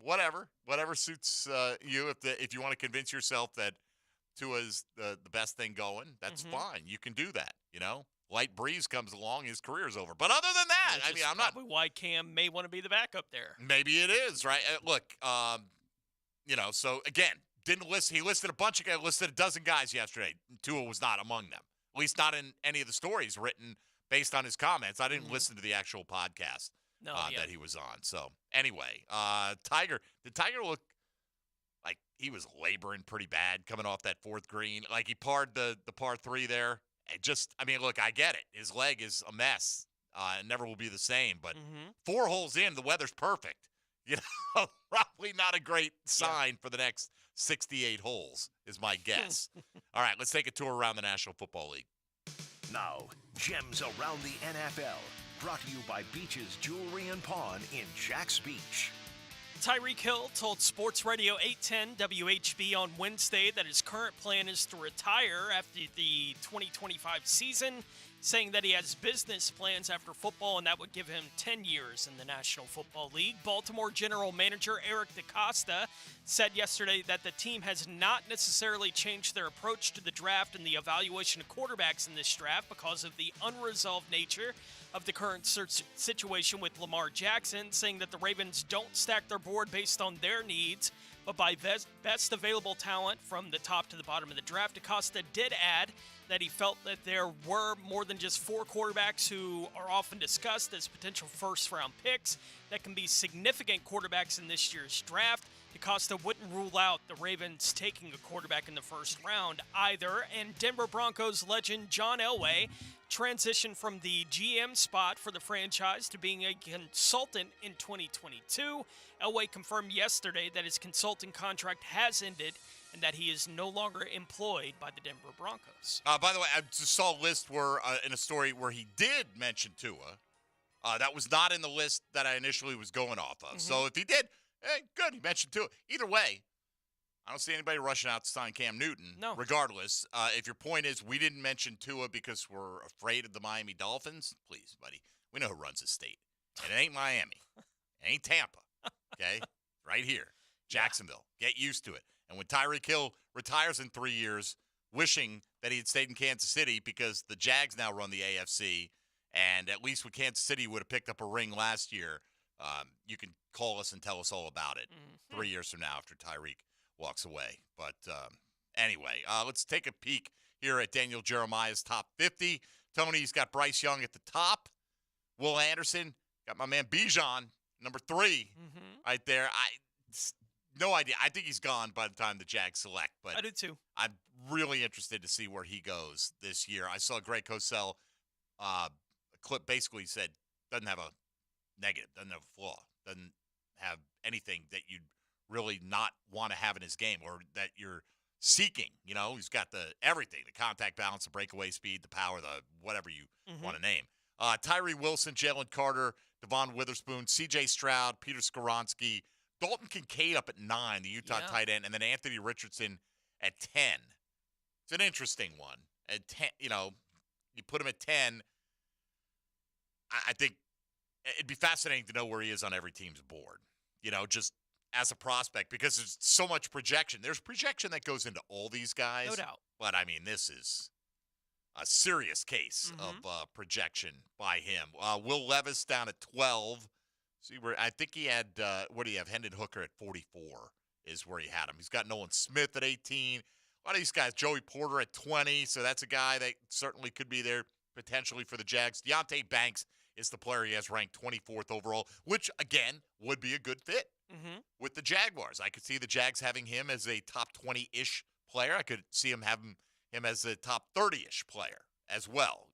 Whatever suits you. If you want to convince yourself that Tua's the best thing going, that's fine. You can do that. Light breeze comes along, his career's over. But other than that, Which is I'm not. probably why Cam may want to be the backup there. Maybe it is, right? Look, so again, didn't list. He listed a bunch of guys. Listed a dozen guys yesterday. Tua was not among them. At least not in any of the stories written based on his comments. I didn't listen to the actual podcast that he was on. So anyway, did Tiger look like he was laboring pretty bad coming off that fourth green? Like he parred the par 3 there. Look, I get it. His leg is a mess. It never will be the same. But 4 holes in, the weather's perfect. Probably not a great sign for the next 68 holes is my guess. All right, let's take a tour around the National Football League. Now, Gems Around the NFL, brought to you by Beach's Jewelry and Pawn in Jax Beach. Tyreek Hill told Sports Radio 810 WHB on Wednesday that his current plan is to retire after the 2025 season, saying that he has business plans after football and that would give him 10 years in the National Football League. Baltimore General Manager Eric DeCosta said yesterday that the team has not necessarily changed their approach to the draft and the evaluation of quarterbacks in this draft because of the unresolved nature of the current situation with Lamar Jackson, saying that the Ravens don't stack their board based on their needs, but by best available talent from the top to the bottom of the draft. DeCosta did add that he felt that there were more than just 4 quarterbacks who are often discussed as potential first-round picks that can be significant quarterbacks in this year's draft. DeCosta wouldn't rule out the Ravens taking a quarterback in the first round either. And Denver Broncos legend John Elway transitioned from the GM spot for the franchise to being a consultant in 2022. Elway confirmed yesterday that his consulting contract has ended and that he is no longer employed by the Denver Broncos. By the way, I just saw a list where in a story where he did mention Tua. That was not in the list that I initially was going off of. So if he did, good, he mentioned Tua. Either way, I don't see anybody rushing out to sign Cam Newton. No. Regardless, if your point is we didn't mention Tua because we're afraid of the Miami Dolphins, please, buddy. We know who runs the state. And it ain't Miami. It ain't Tampa. Okay? Right here. Jacksonville. Get used to it. And when Tyreek Hill retires in 3 years, wishing that he had stayed in Kansas City because the Jags now run the AFC, and at least with Kansas City would have picked up a ring last year, you can call us and tell us all about it 3 years from now after Tyreek walks away. But anyway, let's take a peek here at Daniel Jeremiah's top 50. Tony's got Bryce Young at the top. Will Anderson got my man Bijan, number 3, right there. No idea. I think he's gone by the time the Jags select. But I do too. I'm really interested to see where he goes this year. I saw Greg Cosell clip basically said doesn't have a negative, doesn't have a flaw, doesn't have anything that you'd really not want to have in his game or that you're seeking. He's got everything, the contact balance, the breakaway speed, the power, the whatever you want to name. Tyree Wilson, Jalen Carter, Devon Witherspoon, C.J. Stroud, Peter Skoronski, Dalton Kincaid up at 9, the Utah tight end, and then Anthony Richardson at 10. It's an interesting one. At 10, you put him at 10. I think it'd be fascinating to know where he is on every team's board, just as a prospect, because there's so much projection. There's projection that goes into all these guys. No doubt. But, this is a serious case of projection by him. Will Levis down at 12. See where I think he had, what do you have? Hendon Hooker at 44 is where he had him. He's got Nolan Smith at 18. A lot of these guys, Joey Porter at 20, so that's a guy that certainly could be there potentially for the Jags. Deonte Banks is the player he has ranked 24th overall, which, again, would be a good fit with the Jaguars. I could see the Jags having him as a top 20-ish player. I could see him having him as a top 30-ish player as well,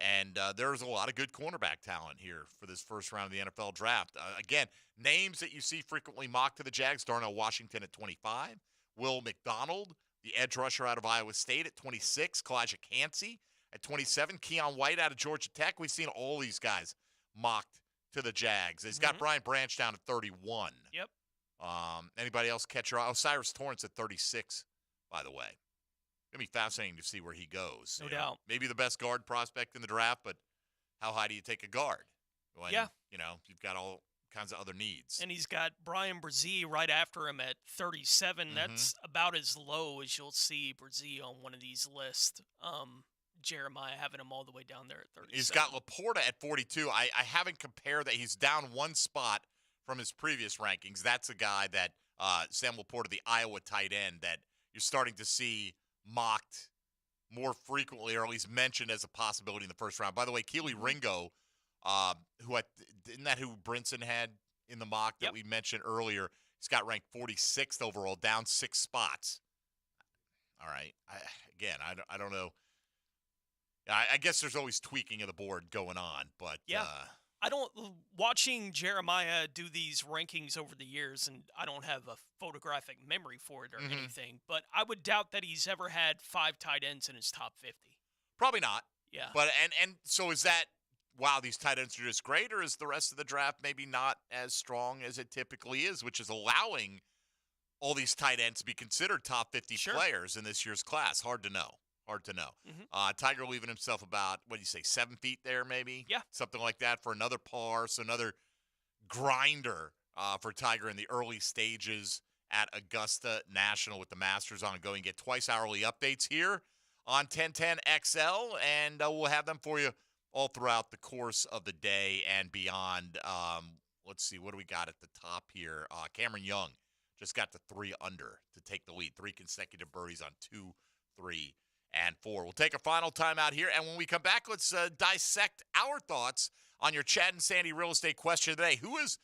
And there's a lot of good cornerback talent here for this first round of the NFL draft. Again, names that you see frequently mocked to the Jags: Darnell Washington at 25, Will McDonald, the edge rusher out of Iowa State at 26, Kalijah Cansey at 27, Keon White out of Georgia Tech. We've seen all these guys mocked to the Jags. He's got Brian Branch down at 31. Yep. Anybody else catch your eye? Cyrus Torrance at 36, by the way. going to be fascinating to see where he goes. No you know. doubt. Maybe the best guard prospect in the draft, but how high do you take a guard? When, Yeah. You've got all kinds of other needs. And he's got Brian Brzee right after him at 37. Mm-hmm. That's about as low as you'll see Brzee on one of these lists. Jeremiah having him all the way down there at 37. He's got Laporta at 42. I haven't compared that. He's down one spot from his previous rankings. That's a guy that Sam Laporta, the Iowa tight end, that you're starting to see mocked more frequently, or at least mentioned as a possibility in the first round. By the way, Keely Ringo, isn't that who Brinson had in the mock that we mentioned earlier? He's got ranked 46th overall, down 6 spots. All right. I don't know. I guess there's always tweaking of the board going on, but watching Jeremiah do these rankings over the years, and I don't have a photographic memory for it or anything, but I would doubt that he's ever had 5 tight ends in his top 50. Probably not. Yeah. But and so is that, wow, these tight ends are just great, or is the rest of the draft maybe not as strong as it typically is, which is allowing all these tight ends to be considered top 50 players in this year's class? Hard to know. Tiger leaving himself about, 7 feet there maybe? Yeah. Something like that for another par, so another grinder for Tiger in the early stages at Augusta National with the Masters ongoing. Get twice hourly updates here on 1010 XL, and we'll have them for you all throughout the course of the day and beyond. Let's see, what do we got at the top here? Cameron Young just got to 3 under to take the lead. 3 consecutive birdies on 2, 3, and 4. We'll take a final timeout here, and when we come back, let's dissect our thoughts on your Chad and Sandy real estate question today. Who is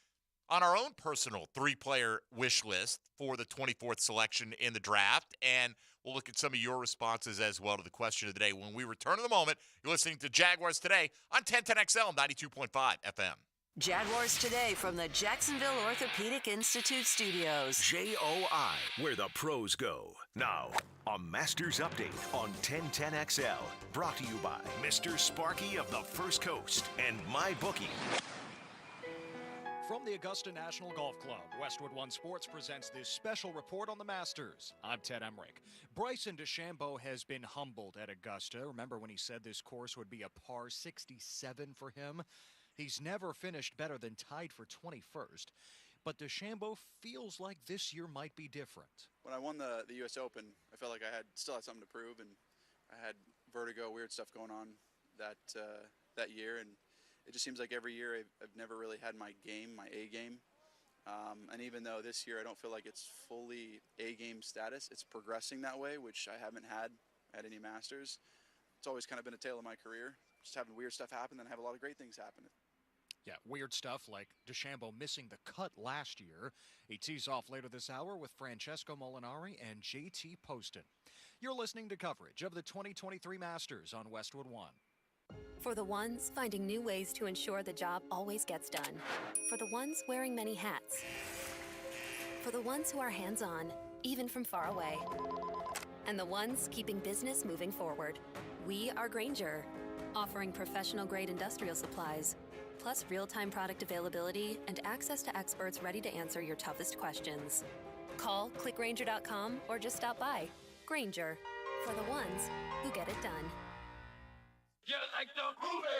on our own personal 3-player wish list for the 24th selection in the draft? And we'll look at some of your responses as well to the question of the day. When we return in the moment, you're listening to Jaguars Today on 1010XL 92.5 FM. Jaguars Today from the Jacksonville Orthopedic Institute studios. JOI, where the pros go. Now, a Masters Update on 1010XL. Brought to you by Mr. Sparky of the First Coast and MyBookie. From the Augusta National Golf Club, Westwood One Sports presents this special report on the Masters. I'm Ted Emmerich. Bryson DeChambeau has been humbled at Augusta. Remember when he said this course would be a par 67 for him? He's never finished better than tied for 21st. But DeChambeau feels like this year might be different. When I won the U.S. Open, I felt like I still had something to prove, and I had vertigo, weird stuff going on that year, and it just seems like every year I've never really had my game, my A game. And even though this year I don't feel like it's fully A game status, it's progressing that way, which I haven't had at any Masters. It's always kind of been a tale of my career, just having weird stuff happen, then have a lot of great things happen. Yeah, weird stuff like DeChambeau missing the cut last year. He tees off later this hour with Francesco Molinari and JT Poston. You're listening to coverage of the 2023 Masters on Westwood One. For the ones finding new ways to ensure the job always gets done. For the ones wearing many hats. For the ones who are hands-on, even from far away. And the ones keeping business moving forward. We are Grainger, offering professional-grade industrial supplies, plus real-time product availability and access to experts ready to answer your toughest questions. Call, clickgrainger.com, or just stop by. Grainger, for the ones who get it done.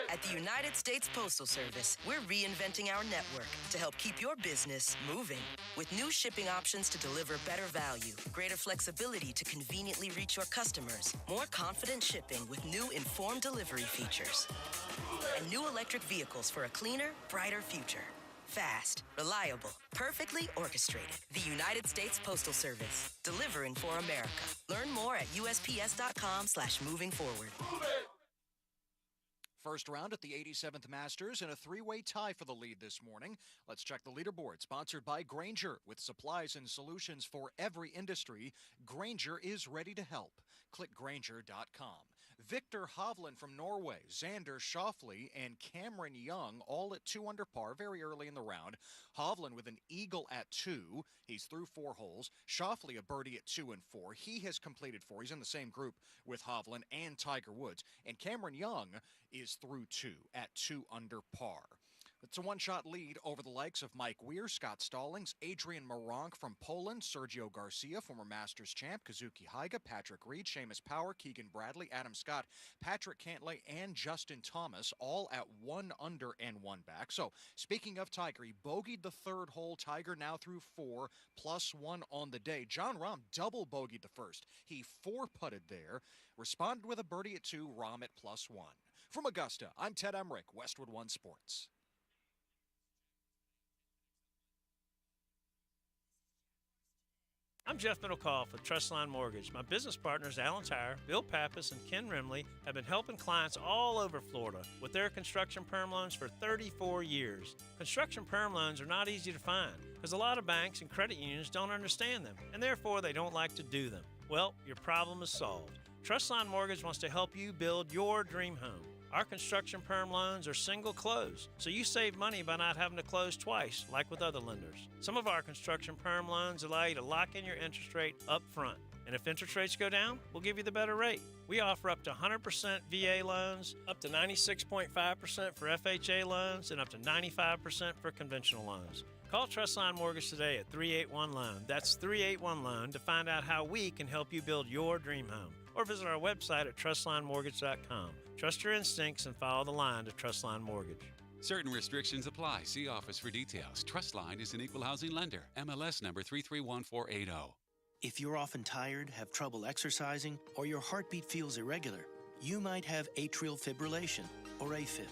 At the United States Postal Service, we're reinventing our network to help keep your business moving. With new shipping options to deliver better value, greater flexibility to conveniently reach your customers, more confident shipping with new informed delivery features, and new electric vehicles for a cleaner, brighter future. Fast, reliable, perfectly orchestrated. The United States Postal Service, delivering for America. Learn more at USPS.com/moving forward. First round at the 87th Masters and a 3-way tie for the lead this morning. Let's check the leaderboard, sponsored by Grainger. With supplies and solutions for every industry, Grainger is ready to help. Click Grainger.com. Victor Hovland from Norway, Xander Schauffele, and Cameron Young all at 2 under par very early in the round. Hovland with an eagle at 2. He's through 4 holes. Schauffele a birdie at 2 and 4. He has completed 4. He's in the same group with Hovland and Tiger Woods. And Cameron Young is through 2 at 2 under par. It's a one-shot lead over the likes of Mike Weir, Scott Stallings, Adrian Moronk from Poland, Sergio Garcia, former Masters champ, Kazuki Haiga, Patrick Reed, Seamus Power, Keegan Bradley, Adam Scott, Patrick Cantlay, and Justin Thomas, all at 1 under and 1 back. So, speaking of Tiger, he bogeyed the third hole. Tiger now through 4, +1 on the day. Jon Rahm double bogeyed the first. He 4-putted there, responded with a birdie at 2, Rahm at +1. From Augusta, I'm Ted Emmerich, Westwood One Sports. I'm Jeff Middlecoff with Trustline Mortgage. My business partners, Alan Tyre, Bill Pappas, and Ken Rimley, have been helping clients all over Florida with their construction perm loans for 34 years. Construction perm loans are not easy to find because a lot of banks and credit unions don't understand them, and therefore they don't like to do them. Well, your problem is solved. Trustline Mortgage wants to help you build your dream home. Our construction perm loans are single close, so you save money by not having to close twice, like with other lenders. Some of our construction perm loans allow you to lock in your interest rate up front. And if interest rates go down, we'll give you the better rate. We offer up to 100% VA loans, up to 96.5% for FHA loans, and up to 95% for conventional loans. Call Trustline Mortgage today at 381-LOAN. That's 381-LOAN to find out how we can help you build your dream home. Or visit our website at trustlinemortgage.com. Trust your instincts and follow the line to Trustline Mortgage. Certain restrictions apply. See office for details. Trustline is an equal housing lender. MLS number 331480. If you're often tired, have trouble exercising, or your heartbeat feels irregular, you might have atrial fibrillation, or AFib.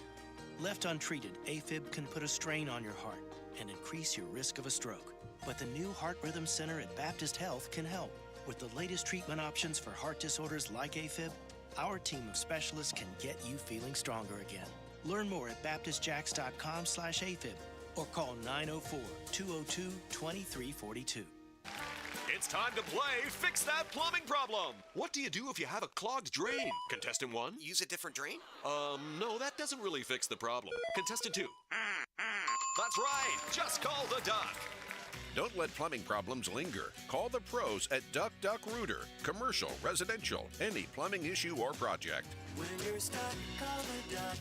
Left untreated, AFib can put a strain on your heart and increase your risk of a stroke. But the new Heart Rhythm Center at Baptist Health can help. With the latest treatment options for heart disorders like AFib, our team of specialists can get you feeling stronger again. Learn more at baptistjacks.com/AFib or call 904-202-2342. It's time to play Fix That Plumbing Problem. What do you do if you have a clogged drain? Contestant 1? Use a different drain? No, that doesn't really fix the problem. Contestant 2? That's right. Just call the duck. Don't let plumbing problems linger. Call the pros at Duck Duck Rooter. Commercial, residential, any plumbing issue or project. When you're stuck, call the duck.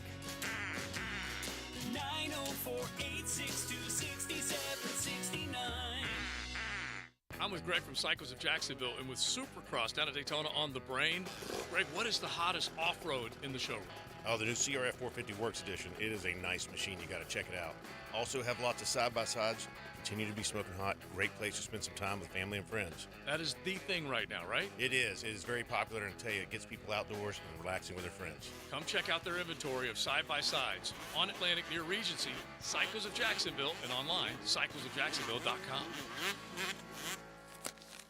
904-862-6769. I'm with Greg from Cycles of Jacksonville and with Supercross down at Daytona on the Brain. Greg, what is the hottest off-road in the showroom? Oh, the new CRF 450 Works Edition. It is a nice machine. You got to check it out. Also have lots of side-by-sides. Continue to be smoking hot. Great place to spend some time with family and friends. That is the thing right now, right? It is. It is very popular, and I tell you, it gets people outdoors and relaxing with their friends. Come check out their inventory of side-by-sides on Atlantic near Regency, Cycles of Jacksonville, and online, cyclesofjacksonville.com.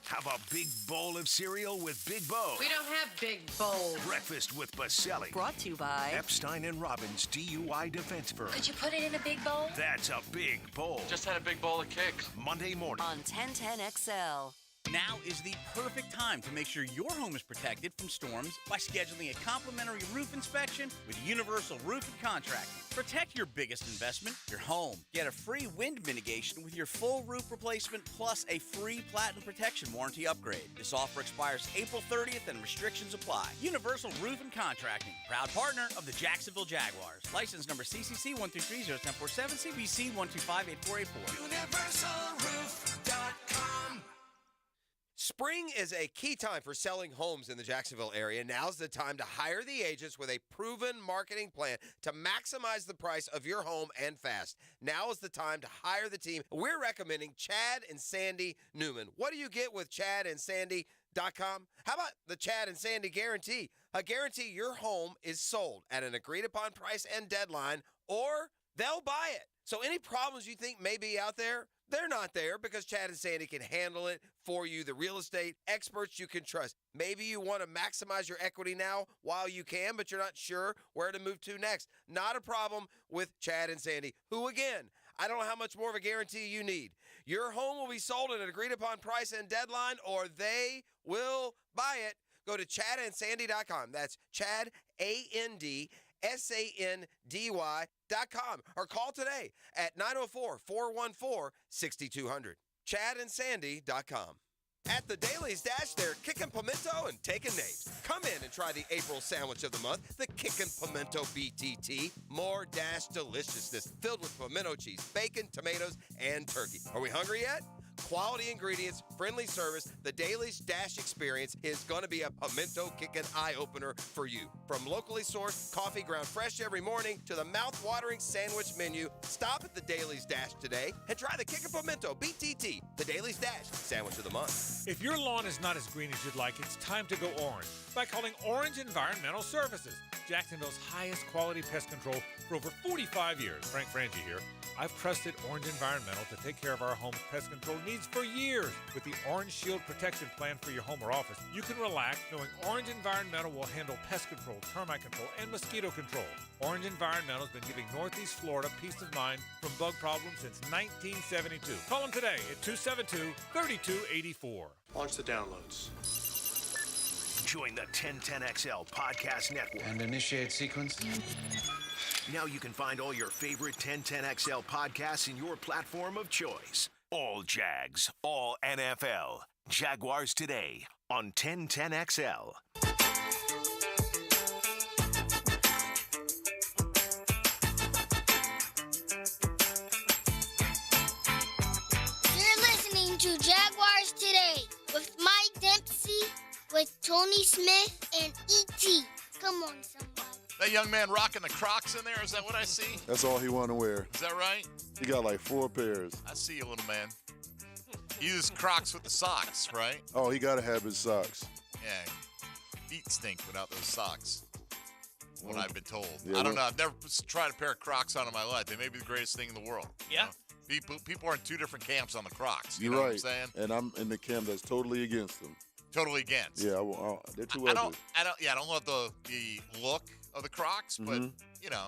Have a big bowl of cereal with Big Bo. We don't have big bowls. Breakfast with Baselli. Brought to you by Epstein and Robbins DUI defense firm. Could you put it in a big bowl? That's a big bowl. Just had a big bowl of kicks. Monday morning on 1010XL. Now is the perfect time to make sure your home is protected from storms by scheduling a complimentary roof inspection with Universal Roof and Contracting. Protect your biggest investment, your home. Get a free wind mitigation with your full roof replacement plus a free Platinum Protection Warranty upgrade. This offer expires April 30th and restrictions apply. Universal Roof and Contracting, proud partner of the Jacksonville Jaguars. License number CCC 123-0147, CBC 125-8484. UniversalRoof.com. Spring is a key time for selling homes in the Jacksonville area. Now's the time to hire the agents with a proven marketing plan to maximize the price of your home and fast. Now is the time to hire the team. We're recommending Chad and Sandy Newman. What do you get with ChadandSandy.com? How about the Chad and Sandy guarantee? A guarantee your home is sold at an agreed upon price and deadline, or they'll buy it. So any problems you think may be out there, they're not there because Chad and Sandy can handle it for you, the real estate experts you can trust. Maybe you want to maximize your equity now while you can, but you're not sure where to move to next. Not a problem with Chad and Sandy, who, again, I don't know how much more of a guarantee you need. Your home will be sold at an agreed-upon price and deadline, or they will buy it. Go to ChadandSandy.com. That's Chad, ANDSANDY.com, or call today at 904-414-6200. ChadandSandy.com. At the Daily's Dash, they're kicking pimento and taking names. Come in and try the April sandwich of the month, the Kickin' Pimento BTT. More Dash deliciousness filled with pimento cheese, bacon, tomatoes, and turkey. Are we hungry yet? Quality ingredients, friendly service. The Daily's Dash experience is going to be a pimento kicking eye-opener for you. From locally sourced coffee ground fresh every morning to the mouth-watering sandwich menu, stop at the Daily's Dash today and try the Kickin' Pimento BTT, the Daily's Dash sandwich of the month. If your lawn is not as green as you'd like, it's time to go orange by calling Orange Environmental Services, Jacksonville's highest quality pest control for over 45 years. Frank Frangie here. I've trusted Orange Environmental to take care of our home's pest control needs for years. With the Orange Shield Protection Plan for your home or office, you can relax knowing Orange Environmental will handle pest control, termite control, and mosquito control. Orange Environmental has been giving Northeast Florida peace of mind from bug problems since 1972. Call them today at 272-3284. Launch the downloads. Join the 1010XL Podcast Network. And initiate sequence. Now you can find all your favorite 1010XL podcasts in your platform of choice. All Jags, all NFL. Jaguars Today on 1010XL. You're listening to Jaguars Today with Mike Dempsey, with Tony Smith and E.T. Come on, somebody. That young man rocking the Crocs in there, is that what I see? That's all he wanted to wear. Is that right? He got like 4 pairs. I see you, little man. He uses Crocs with the socks, right? Oh, he got to have his socks. Yeah. Feet stink without those socks. What Well, I've been told. yeah, I don't well- know. I've never tried a pair of Crocs on in my life. They may be the greatest thing in the world. Yeah. People are in 2 different camps on the Crocs. You You're know right. what I'm saying? And I'm in the camp that's totally against them. Totally against. Yeah, they're too I ugly. don't love the look of the Crocs, but Mhm. you know,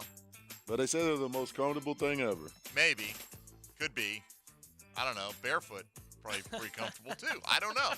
But they say they're the most comfortable thing ever. maybe, could be. I don't know. Barefoot, probably pretty comfortable too. I don't know.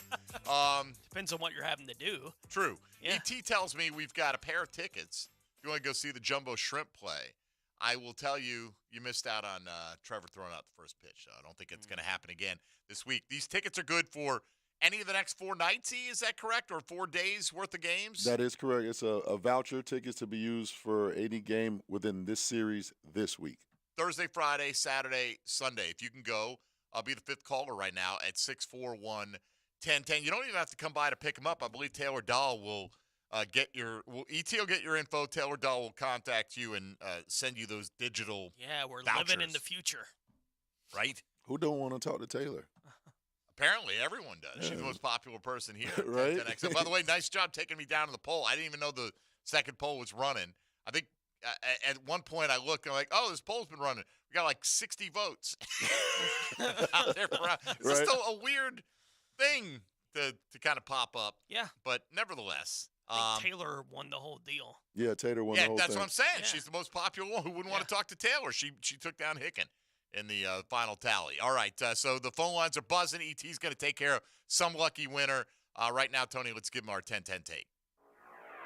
Depends on what you're having to do. True. Yeah. ET tells me we've got a pair of tickets. If you want to go see the Jumbo Shrimp play, I will tell you, you missed out on Trevor throwing out the first pitch. So I don't think it's going to happen again this week. These tickets are good for any of the next 4 nights, is that correct? Or 4 days worth of games? That is correct. It's a voucher ticket to be used for any game within this series this week. Thursday, Friday, Saturday, Sunday. If you can go, I'll be the 5th caller right now at 641-1010. You don't even have to come by to pick them up. I believe Taylor Dahl will ET will get your info. Taylor Dahl will contact you and send you those digital Yeah, we're vouchers, living in the future. right? Who don't want to talk to Taylor? Apparently, everyone does. She's the Yeah. most popular person here. at Right? 10XL. By the way, nice job taking me down to the poll. I didn't even know the second poll was running. I think at one point I looked and I'm like, oh, this poll's been running. We got like 60 votes out there. It's Right. still a weird thing to kind of pop up. Yeah. But nevertheless. I think Taylor won the whole deal. Yeah, Taylor won the Yeah, whole that's thing. what I'm saying. Yeah. She's the most popular one. Who wouldn't want to talk to Taylor? She took down Hicken in the final tally. All right, so the phone lines are buzzing. ET's going to take care of some lucky winner. Right now, Tony, let's give him our 10-10 take.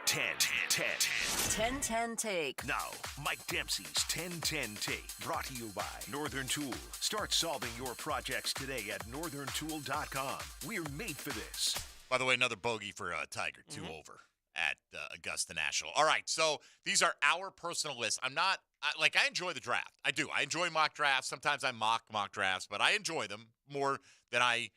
10-10. 10-10 take. Now, Mike Dempsey's 10-10 take, brought to you by Northern Tool. Start solving your projects today at northerntool.com. We're made for this. By the way, another bogey for Tiger, 2 over at Augusta National. All right, so these are our personal lists. I enjoy the draft. I do. I enjoy mock drafts. Sometimes I mock drafts, but I enjoy them more than I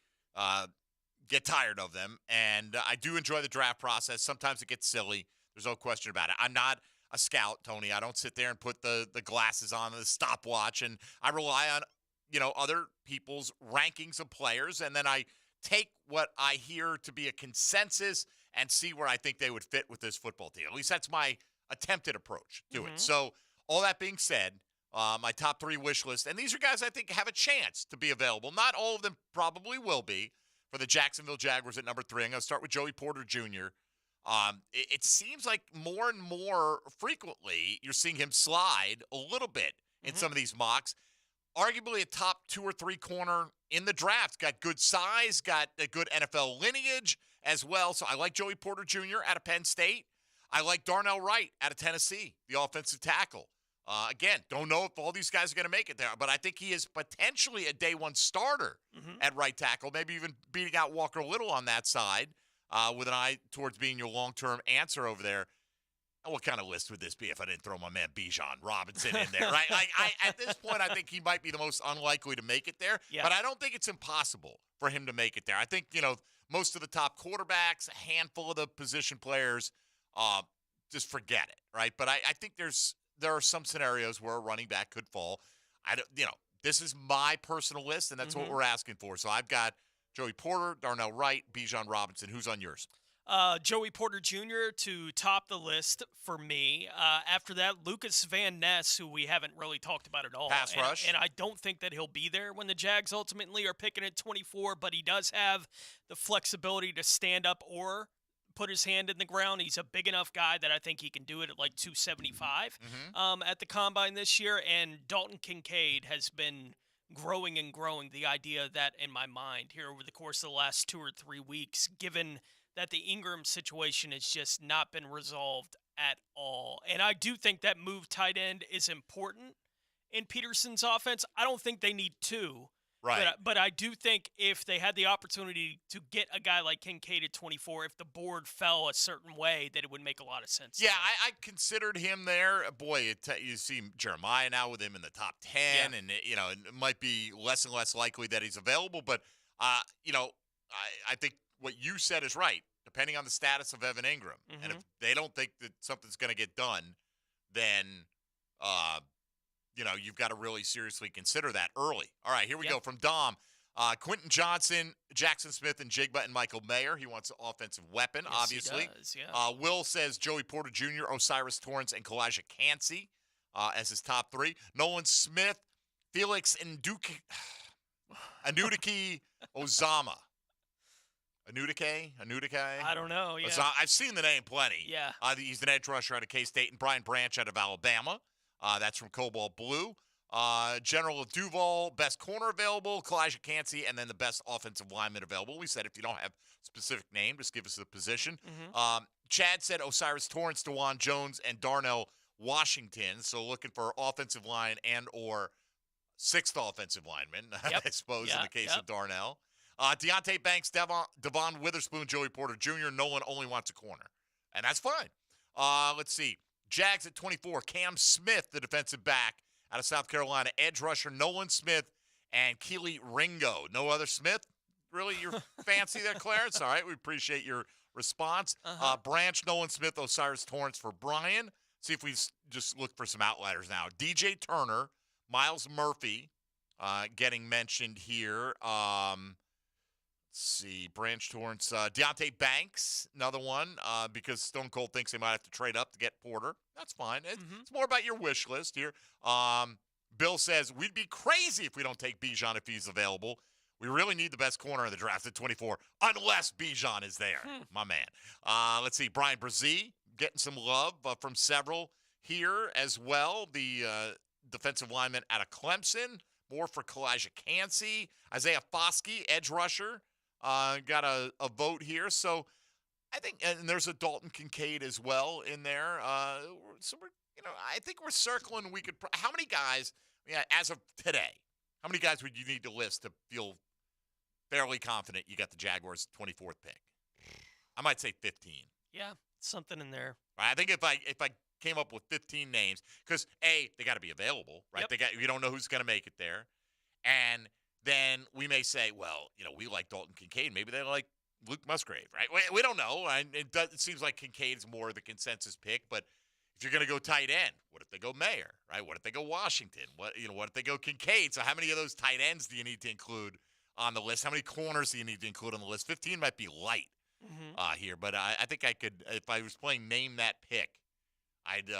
get tired of them. And I do enjoy the draft process. Sometimes it gets silly. There's no question about it. I'm not a scout, Tony. I don't sit there and put the glasses on, the stopwatch, and I rely on, other people's rankings of players, and then I take what I hear to be a consensus and see where I think they would fit with this football team. At least that's my attempted approach to it. So all that being said, my top 3 wish list, and these are guys I think have a chance to be available. Not all of them probably will be for the Jacksonville Jaguars at number 3. I'm going to start with Joey Porter Jr. It seems like more and more frequently you're seeing him slide a little bit in some of these mocks. Arguably a top 2 or 3 corner in the draft. Got good size, got a good NFL lineage as well. So I like Joey Porter Jr. out of Penn State. I like Darnell Wright out of Tennessee, the offensive tackle. Again, don't know if all these guys are going to make it there, but I think he is potentially a day one starter at right tackle, maybe even beating out Walker Little on that side with an eye towards being your long-term answer over there. What kind of list would this be if I didn't throw my man Bijan Robinson in there, right? Like, at this point, I think he might be the most unlikely to make it there, but I don't think it's impossible for him to make it there. I think, most of the top quarterbacks, a handful of the position players, just forget it, right? But I think there are some scenarios where a running back could fall. This is my personal list, and that's what we're asking for. So I've got Joey Porter, Darnell Wright, Bijan Robinson. Who's on yours? Joey Porter Jr. to top the list for me. After that, Lucas Van Ness, who we haven't really talked about at all. Pass rush. And I don't think that he'll be there when the Jags ultimately are picking at 24, but he does have the flexibility to stand up or put his hand in the ground. He's a big enough guy that I think he can do it at like 275 at the Combine this year. And Dalton Kincaid has been growing and growing. The idea of that in my mind here over the course of the last 2 or 3 weeks, given that the Ingram situation has just not been resolved at all. And I do think that move tight end is important in Peterson's offense. I don't think they need two. Right. But I do think if they had the opportunity to get a guy like Kincaid at 24, if the board fell a certain way, that it would make a lot of sense. Yeah, I considered him there. Boy, you see Jeremiah now with him in the top 10, and it might be less and less likely that he's available. But, I think what you said is right, depending on the status of Evan Ingram. And if they don't think that something's going to get done, then you've got to really seriously consider that early. All right, here we go from Dom. Quentin Johnson, Jackson Smith, and Jigba, and Michael Mayer. He wants an offensive weapon, obviously. He does, yeah. Will says Joey Porter Jr., Osiris Torrance, and Kalijah Cansey as his top 3. Nolan Smith, Felix Anudike Ozama. Anudike? I don't know, yeah. I've seen the name plenty. Yeah. He's an edge rusher out of K-State, and Brian Branch out of Alabama. That's from Cobalt Blue. General of Duval, best corner available, Kalijah Cansey, and then the best offensive lineman available. We said if you don't have a specific name, just give us the position. Chad said Osiris Torrance, DeJuan Jones, and Darnell Washington. So looking for offensive line and or sixth offensive lineman, I suppose, in the case of Darnell. Deontay Banks, Devon Witherspoon, Joey Porter Jr. Nolan only wants a corner, and that's fine. Let's see. Jags at 24, Cam Smith, the defensive back out of South Carolina. Edge rusher Nolan Smith and Keely Ringo. No other Smith? Really, you're fancy there, Clarence? All right, we appreciate your response. Branch, Nolan Smith, Osiris Torrance for Brian. See if we just look for some outliers now. DJ Turner, Miles Murphy getting mentioned here. Let's see, Branch Torrance, Deontay Banks, another one, because Stone Cold thinks they might have to trade up to get Porter. That's fine. It's more about your wish list here. Bill says, we'd be crazy if we don't take Bijan if he's available. We really need the best corner in the draft at 24, unless Bijan is there, my man. Let's see, Brian Brzee getting some love from several here as well. The defensive lineman out of Clemson, more for Kalijah Cansey. Isaiah Foskey, edge rusher. Got a vote here. So I think, and there's a Dalton Kincaid as well in there. So we're, I think we're circling. How many guys, as of today, how many guys would you need to list to feel fairly confident you got the Jaguars' 24th pick? I might say 15. Yeah, something in there. I think if I came up with 15 names, because they got to be available, right? You don't know who's going to make it there, and then we may say, well, we like Dalton Kincaid. Maybe they like Luke Musgrave, right? We don't know. It seems like Kincaid is more the consensus pick. But if you're going to go tight end, what if they go Mayer, right? What if they go Washington? What if they go Kincaid? So how many of those tight ends do you need to include on the list? How many corners do you need to include on the list? 15 might be light here. But I think I could, if I was playing Name That Pick, I'd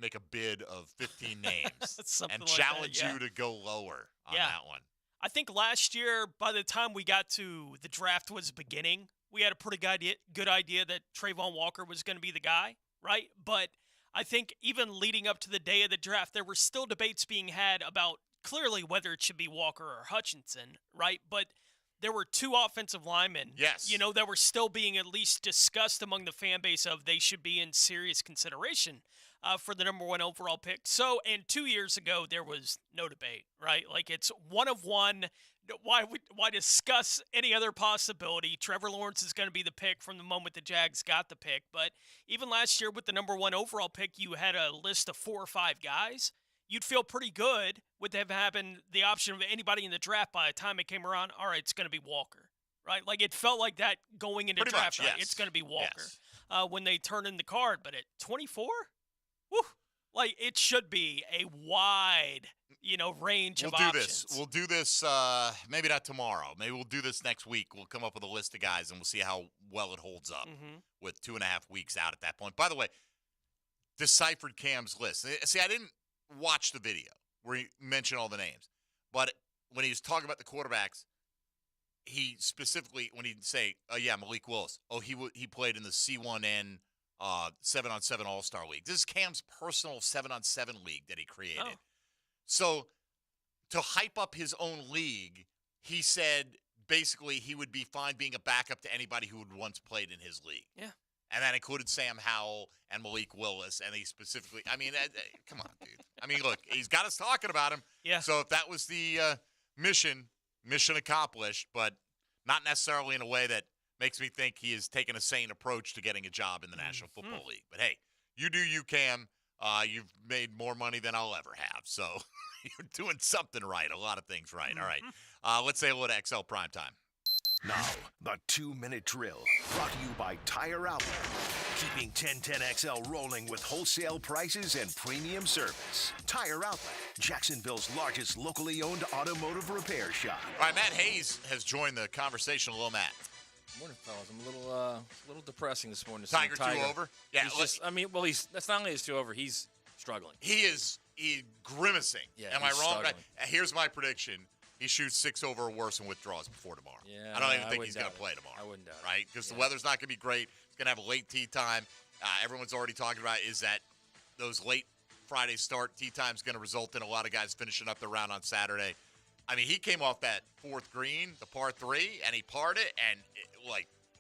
make a bid of 15 names and challenge you to go lower on that one. I think last year, by the time we got to the draft was beginning, we had a pretty good idea that Trayvon Walker was going to be the guy, right? But I think even leading up to the day of the draft, there were still debates being had about clearly whether it should be Walker or Hutchinson, right? But there were two offensive linemen, that were still being at least discussed among the fan base of they should be in serious consideration for the number 1 overall pick. So, and 2 years ago, there was no debate, right? Like, it's one of one. Why discuss any other possibility? Trevor Lawrence is going to be the pick from the moment the Jags got the pick. But even last year with the number 1 overall pick, you had a list of 4 or 5 guys. You'd feel pretty good with them having the option of anybody in the draft by the time it came around. All right, it's going to be Walker, right? Like, it felt like that going into Pretty draft much, night. yes. It's going to be Walker Yes. when they turn in the card. But at 24, whew, like, it should be a wide, range of options. We'll do this maybe not tomorrow. Maybe we'll do this next week. We'll come up with a list of guys, and we'll see how well it holds up with 2.5 weeks out at that point. By the way, deciphered Cam's list. See, I didn't watch the video where he mentioned all the names. But when he was talking about the quarterbacks, he specifically, when he'd say, oh, yeah, Malik Willis. Oh, he played in the C1N 7-on-7 All-Star League. This is Cam's personal 7-on-7 league that he created. Oh. So to hype up his own league, he said basically he would be fine being a backup to anybody who had once played in his league. Yeah. And that included Sam Howell and Malik Willis. And he specifically, I mean, come on, dude. I mean, look, he's got us talking about him. Yeah. So if that was the mission accomplished, but not necessarily in a way that makes me think he is taking a sane approach to getting a job in the National Football League. But hey, you do you, Cam. You've made more money than I'll ever have. So you're doing something right, a lot of things right. All right. Let's say hello to XL Primetime. Now, the 2-minute drill, brought to you by Tire Outlet. Keeping 1010XL rolling with wholesale prices and premium service. Tire Outlet, Jacksonville's largest locally owned automotive repair shop. All right, Matt Hayes has joined the conversation. Hello, Matt. Morning, fellas. I'm a little depressing this morning. To Tiger see Tiger 2 over? Yeah, He's just, that's not only his 2 over. He's struggling. He's grimacing. Yeah, Am I he's wrong? struggling. Here's my prediction. He shoots 6 over or worse and withdraws before tomorrow. Yeah, I don't even I think wouldn't he's going to doubt play it. tomorrow. I wouldn't doubt it. Right? Because the weather's not going to be great. It's going to have a late tee time. Everyone's already talking about is that those late Friday start tee time's going to result in a lot of guys finishing up the round on Saturday. I mean, he came off that 4th green, the par 3, and he parred it, and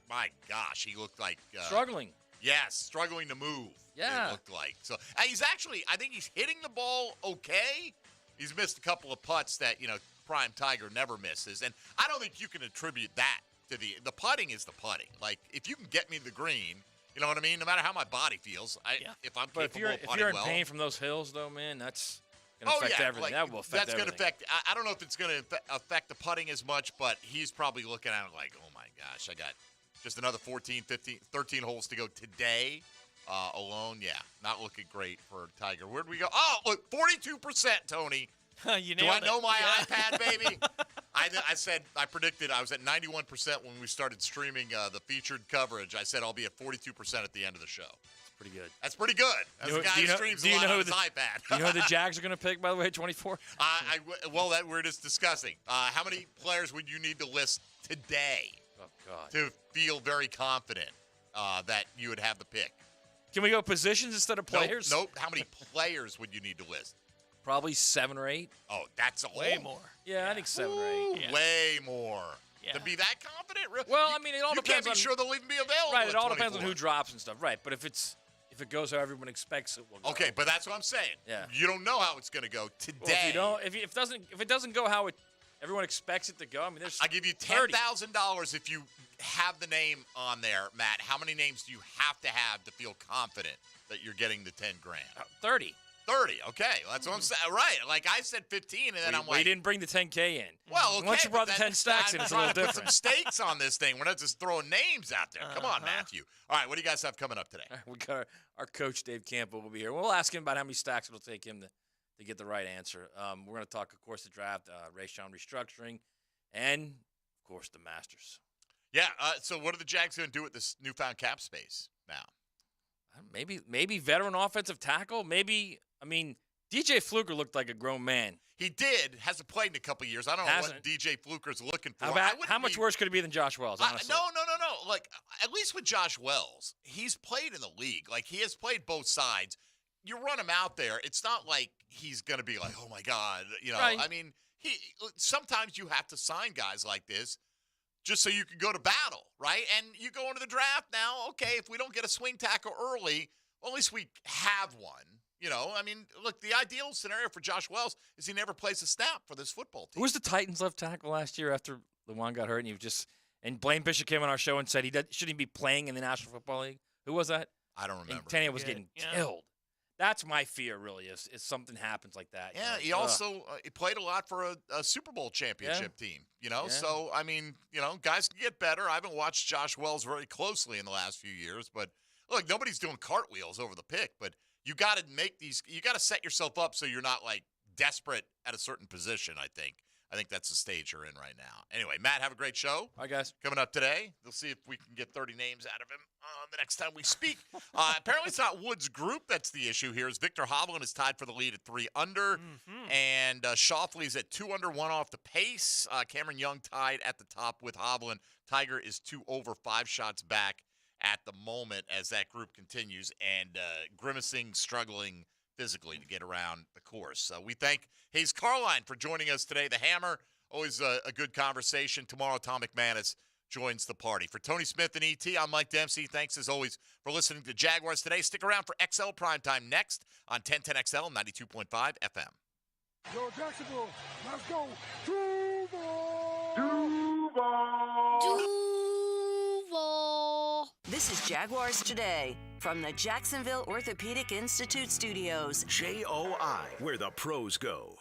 my gosh, he looked like Struggling. Yes, struggling to move. Yeah. It looked like. So he's actually, I think he's hitting the ball okay. He's missed a couple of putts that, Prime Tiger never misses. And I don't think you can attribute that to the putting is the putting. Like, if you can get me to the green, you know what I mean? No matter how my body feels, if I'm But capable of if putting you're in well. pain from those hills, though, man, that's going to affect everything. That will affect everything. That's going to affect. I don't know if it's going to affect the putting as much, but he's probably looking at it like, oh my gosh, I got just another 14, 15, 13 holes to go today alone. Yeah, not looking great for Tiger. Where'd we go? Oh, look, 42%, Tony. You Do I nailed know it. my Yeah. iPad, baby? I predicted I was at 91% when we started streaming the featured coverage. I said I'll be at 42% at the end of the show. Pretty good. That's pretty good. As a guy who streams a lot on his iPad. Do you know who the Jags are going to pick, by the way, at 24? Well, that we're just discussing. How many players would you need to list today to feel very confident that you would have the pick? Can we go positions instead of players? Nope. How many players would you need to list? Probably 7 or 8. Oh, that's a Way more. Yeah, I think 7 or 8. Yeah. Way more. Yeah. To be that confident? Well, I mean, it all you depends can't be on sure they'll even be available. Right, at it all depends on 24. who drops and stuff. Right, but if it goes how everyone expects it will go. Okay, but that's what I'm saying. Yeah. You don't know how it's going to go today. Well, if it doesn't go how everyone expects it to go, I mean, there's I'll give you $10,000 if you have the name on there, Matt. How many names do you have to have to feel confident that you're getting the 10 grand? 30. 30. Okay, well, that's what I'm saying. Right. Like I said 15, and then I'm like, we didn't bring the 10K in. well, okay. Once you brought but the then 10 stacks in, I'm it's a little trying to different. put some stakes on this thing. We're not just throwing names out there. Come on, Matthew. All right, what do you guys have coming up today? We got our coach, Dave Campbell, will be here. We'll ask him about how many stacks it'll take him to get the right answer. We're going to talk, of course, the draft, Rayshon restructuring, and, of course, the Masters. Yeah, so what are the Jags going to do with this newfound cap space now? Maybe veteran offensive tackle. Maybe, DJ Fluker looked like a grown man. He did. Hasn't played in a couple years. I don't know what DJ Fluker's looking for. How much worse could it be than Josh Wells, honestly? No. Like, at least with Josh Wells, he's played in the league. Like, he has played both sides. You run him out there, it's not like he's going to be like, oh, my God. Right. I mean, sometimes you have to sign guys like this just so you can go to battle, right? And you go into the draft now, okay, if we don't get a swing tackle early, well, at least we have one. You know, I mean, look, the ideal scenario for Josh Wells is he never plays a snap for this football team. Who was the Titans left tackle last year after Lewan got hurt? And Blaine Bishop came on our show and said shouldn't he be playing in the National Football League? Who was that? I don't remember. And Tanya was getting killed. That's my fear, really, is something happens like that. Yeah, he also he played a lot for a Super Bowl championship team, you know? Yeah. So, I mean, you know, guys can get better. I haven't watched Josh Wells very closely in the last few years, but look, nobody's doing cartwheels over the pick, but you got to you got to set yourself up so you're not, like, desperate at a certain position, I think. I think that's the stage you're in right now. Anyway, Matt, have a great show. All right, guys. Coming up today, we'll see if we can get 30 names out of him the next time we speak. Apparently, it's not Woods' group that's the issue here. Is Victor Hovland is tied for the lead at 3 under, and Shoffley's at 2 under, 1 off the pace. Cameron Young tied at the top with Hovland. Tiger is 2 over, 5 shots back at the moment as that group continues, and grimacing, struggling physically to get around the course. We thank Hayes Carline for joining us today. The Hammer, always a good conversation. Tomorrow, Tom McManus joins the party. For Tony Smith and ET, I'm Mike Dempsey. Thanks, as always, for listening to Jaguars Today. Stick around for XL Primetime next on 1010XL 92.5 FM. Yo, Jacksonville, let's go. Duval. This is Jaguars Today from the Jacksonville Orthopedic Institute Studios. JOI, where the pros go.